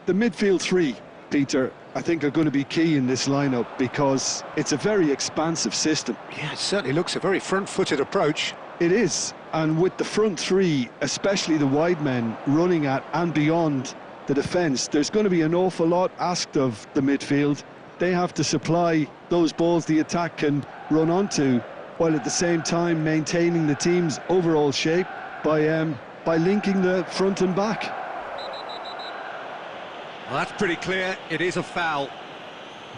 The midfield three, Peter, I think are going to be key in this lineup because it's a very expansive system. Yeah, it certainly looks a very front-footed approach. It is, and with the front three, especially the wide men running at and beyond the defence, there's going to be an awful lot asked of the midfield. They have to supply those balls the attack can run onto, while at the same time maintaining the team's overall shape by linking the front and back. Well, that's pretty clear. It is a foul.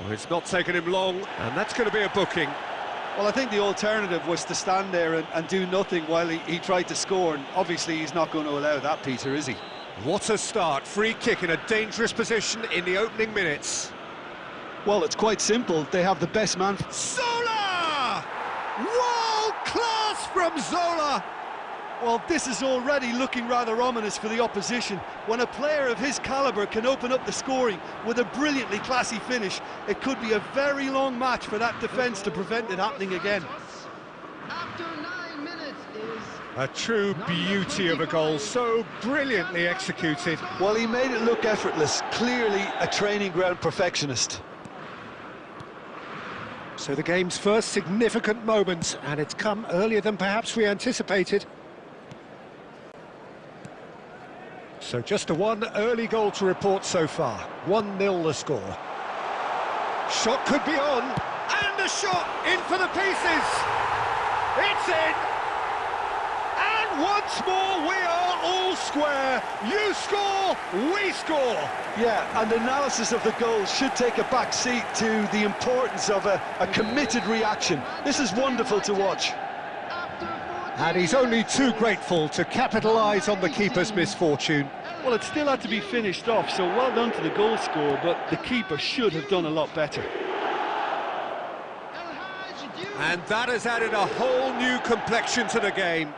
Well, it's not taken him long, and that's going to be a booking. Well, I think the alternative was to stand there and do nothing while he tried to score, and obviously he's not going to allow that, Peter, is he? What a start. Free kick in a dangerous position in the opening minutes. Well, it's quite simple. They have the best man. Zola! World class from Zola! Well, this is already looking rather ominous for the opposition. When a player of his calibre can open up the scoring with a brilliantly classy finish, it could be a very long match for that defence to prevent it happening again. After 9 minutes is... A true beauty of a goal, so brilliantly executed. Well, he made it look effortless, clearly a training ground perfectionist. So the game's first significant moment, and it's come earlier than perhaps we anticipated. So just a one early goal to report so far. 1-0 the score. Shot could be on, and the shot in for the pieces. It's in. And once more we are all square. You score, we score. Yeah, and analysis of the goal should take a back seat to the importance of a committed reaction. This is wonderful to watch. And he's only too grateful to capitalise on the keeper's misfortune. Well, it still had to be finished off, so well done to the goal scorer, but the keeper should have done a lot better. And that has added a whole new complexion to the game.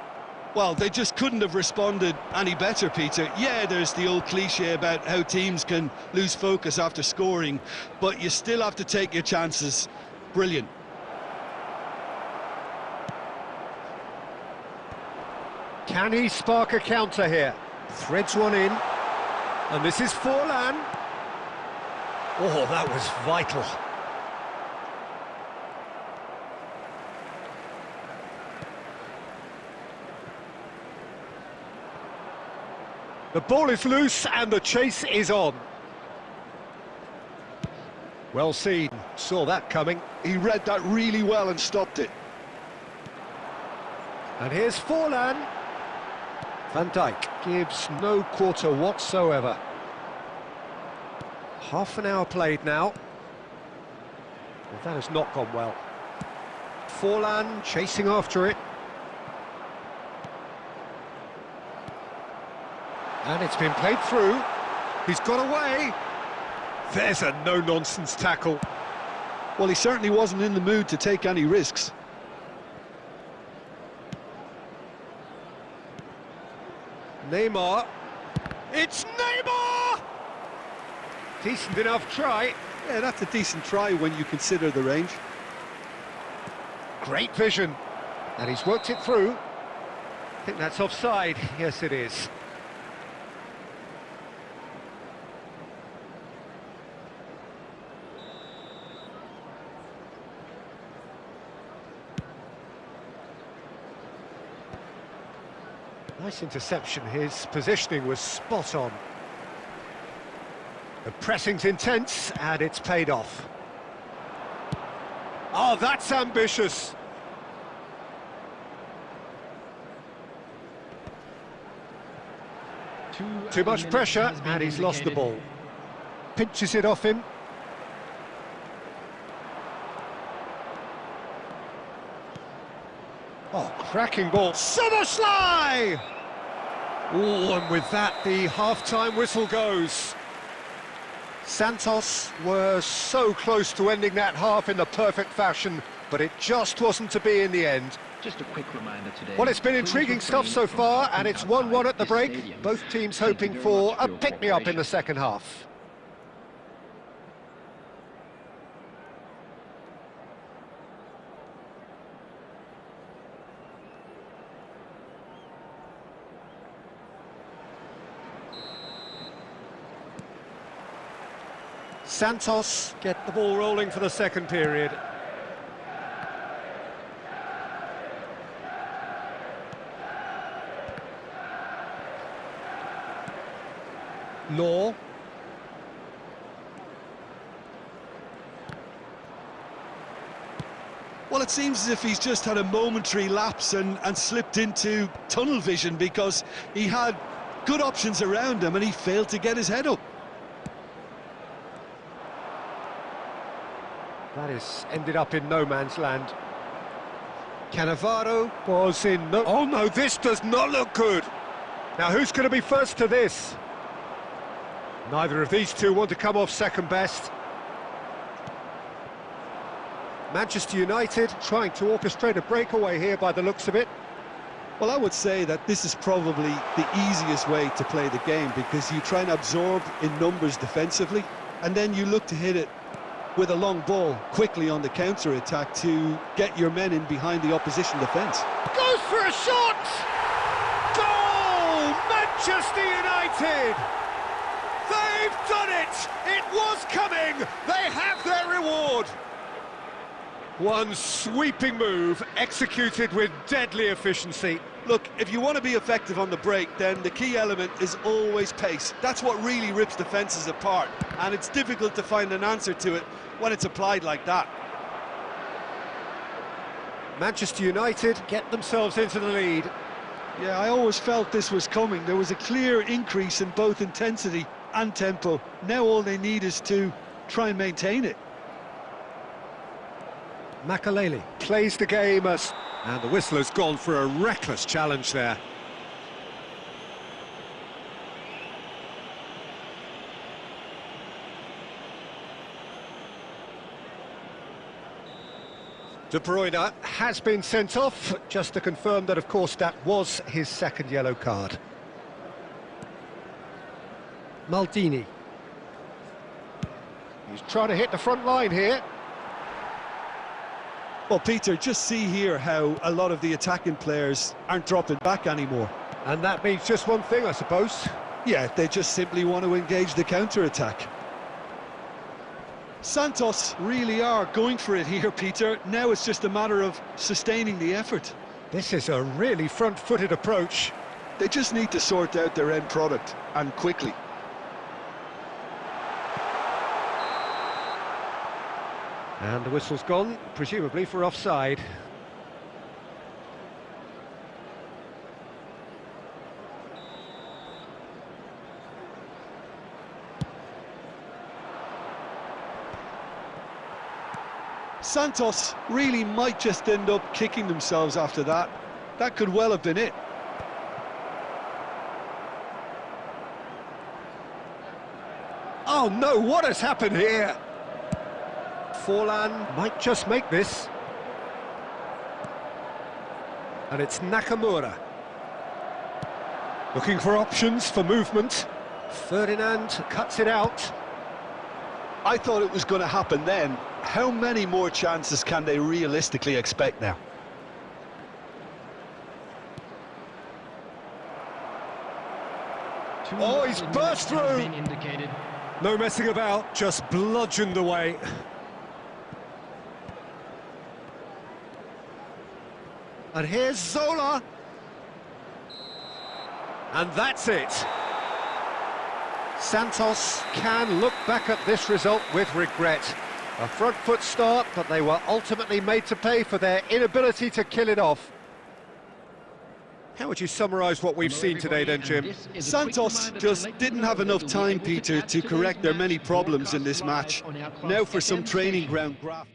Well, they just couldn't have responded any better, Peter. Yeah, there's the old cliche about how teams can lose focus after scoring, but you still have to take your chances. Brilliant. Can he spark a counter here? Threads one in. And this is Forlan. Oh, that was vital. The ball is loose and the chase is on. Well seen. Saw that coming. He read that really well and stopped it. And here's Forlan. Van Dijk gives no quarter whatsoever. Half an hour played now. Well, that has not gone well. Forlan chasing after it. And it's been played through. He's got away. There's a no-nonsense tackle. Well, he certainly wasn't in the mood to take any risks. Neymar. It's Neymar! Decent enough try. Yeah, that's a decent try when you consider the range. Great vision. And he's worked it through. I think that's offside. Yes, it is. Nice interception. His positioning was spot on. The pressing's intense, and it's paid off. Oh, that's ambitious. Too much pressure, and he's lost the ball. Pinches it off him. Oh, cracking ball. Somersley! Oh, and with that, the half-time whistle goes. Santos were so close to ending that half in the perfect fashion, but it just wasn't to be in the end. Just a quick reminder today. Well, it's been intriguing stuff so far, and it's 1-1 at the break. Both teams hoping for a pick-me-up in the second half. Santos get the ball rolling for the second period. Law. Well, it seems as if he's just had a momentary lapse and slipped into tunnel vision, because he had good options around him and he failed to get his head up. That is ended up in no man's land. Cannavaro was in no... Oh no, this does not look good. Now who's going to be first to this? Neither of these two want to come off second best. Manchester United trying to orchestrate a breakaway here by the looks of it. Well, I would say that this is probably the easiest way to play the game, because you try and absorb in numbers defensively, and then you look to hit it with a long ball quickly on the counter-attack to get your men in behind the opposition defence. Goes for a shot! Goal! Manchester United! They've done it! It was coming! They have their reward! One sweeping move, executed with deadly efficiency. Look, if you want to be effective on the break, then the key element is always pace. That's what really rips defences apart, and it's difficult to find an answer to it when it's applied like that. Manchester United get themselves into the lead. Yeah, I always felt this was coming. There was a clear increase in both intensity and tempo. Now all they need is to try and maintain it. Makaleli plays the game as... And the whistle has gone for a reckless challenge there. De Bruyne has been sent off, just to confirm that, of course, that was his second yellow card. Maldini. He's trying to hit the front line here. Well, Peter, just see here how a lot of the attacking players aren't dropping back anymore. And that means just one thing, I suppose. Yeah, they just simply want to engage the counter-attack. Santos really are going for it here, Peter. Now it's just a matter of sustaining the effort. This is a really front-footed approach. They just need to sort out their end product, and quickly. And the whistle's gone, presumably for offside. Santos really might just end up kicking themselves after that. That could well have been it. Oh no, what has happened here? Forlan might just make this. And it's Nakamura. Looking for options for movement. Ferdinand cuts it out. I thought it was going to happen then. How many more chances can they realistically expect now? Oh, he's burst through! No messing about, just bludgeoned away. And here's Zola. And that's it. Santos can look back at this result with regret. A front foot start, but they were ultimately made to pay for their inability to kill it off. How would you summarise what we've seen today then, Jim? Santos just didn't have enough time, Peter, to correct their many problems in this match. Now for some training ground graph.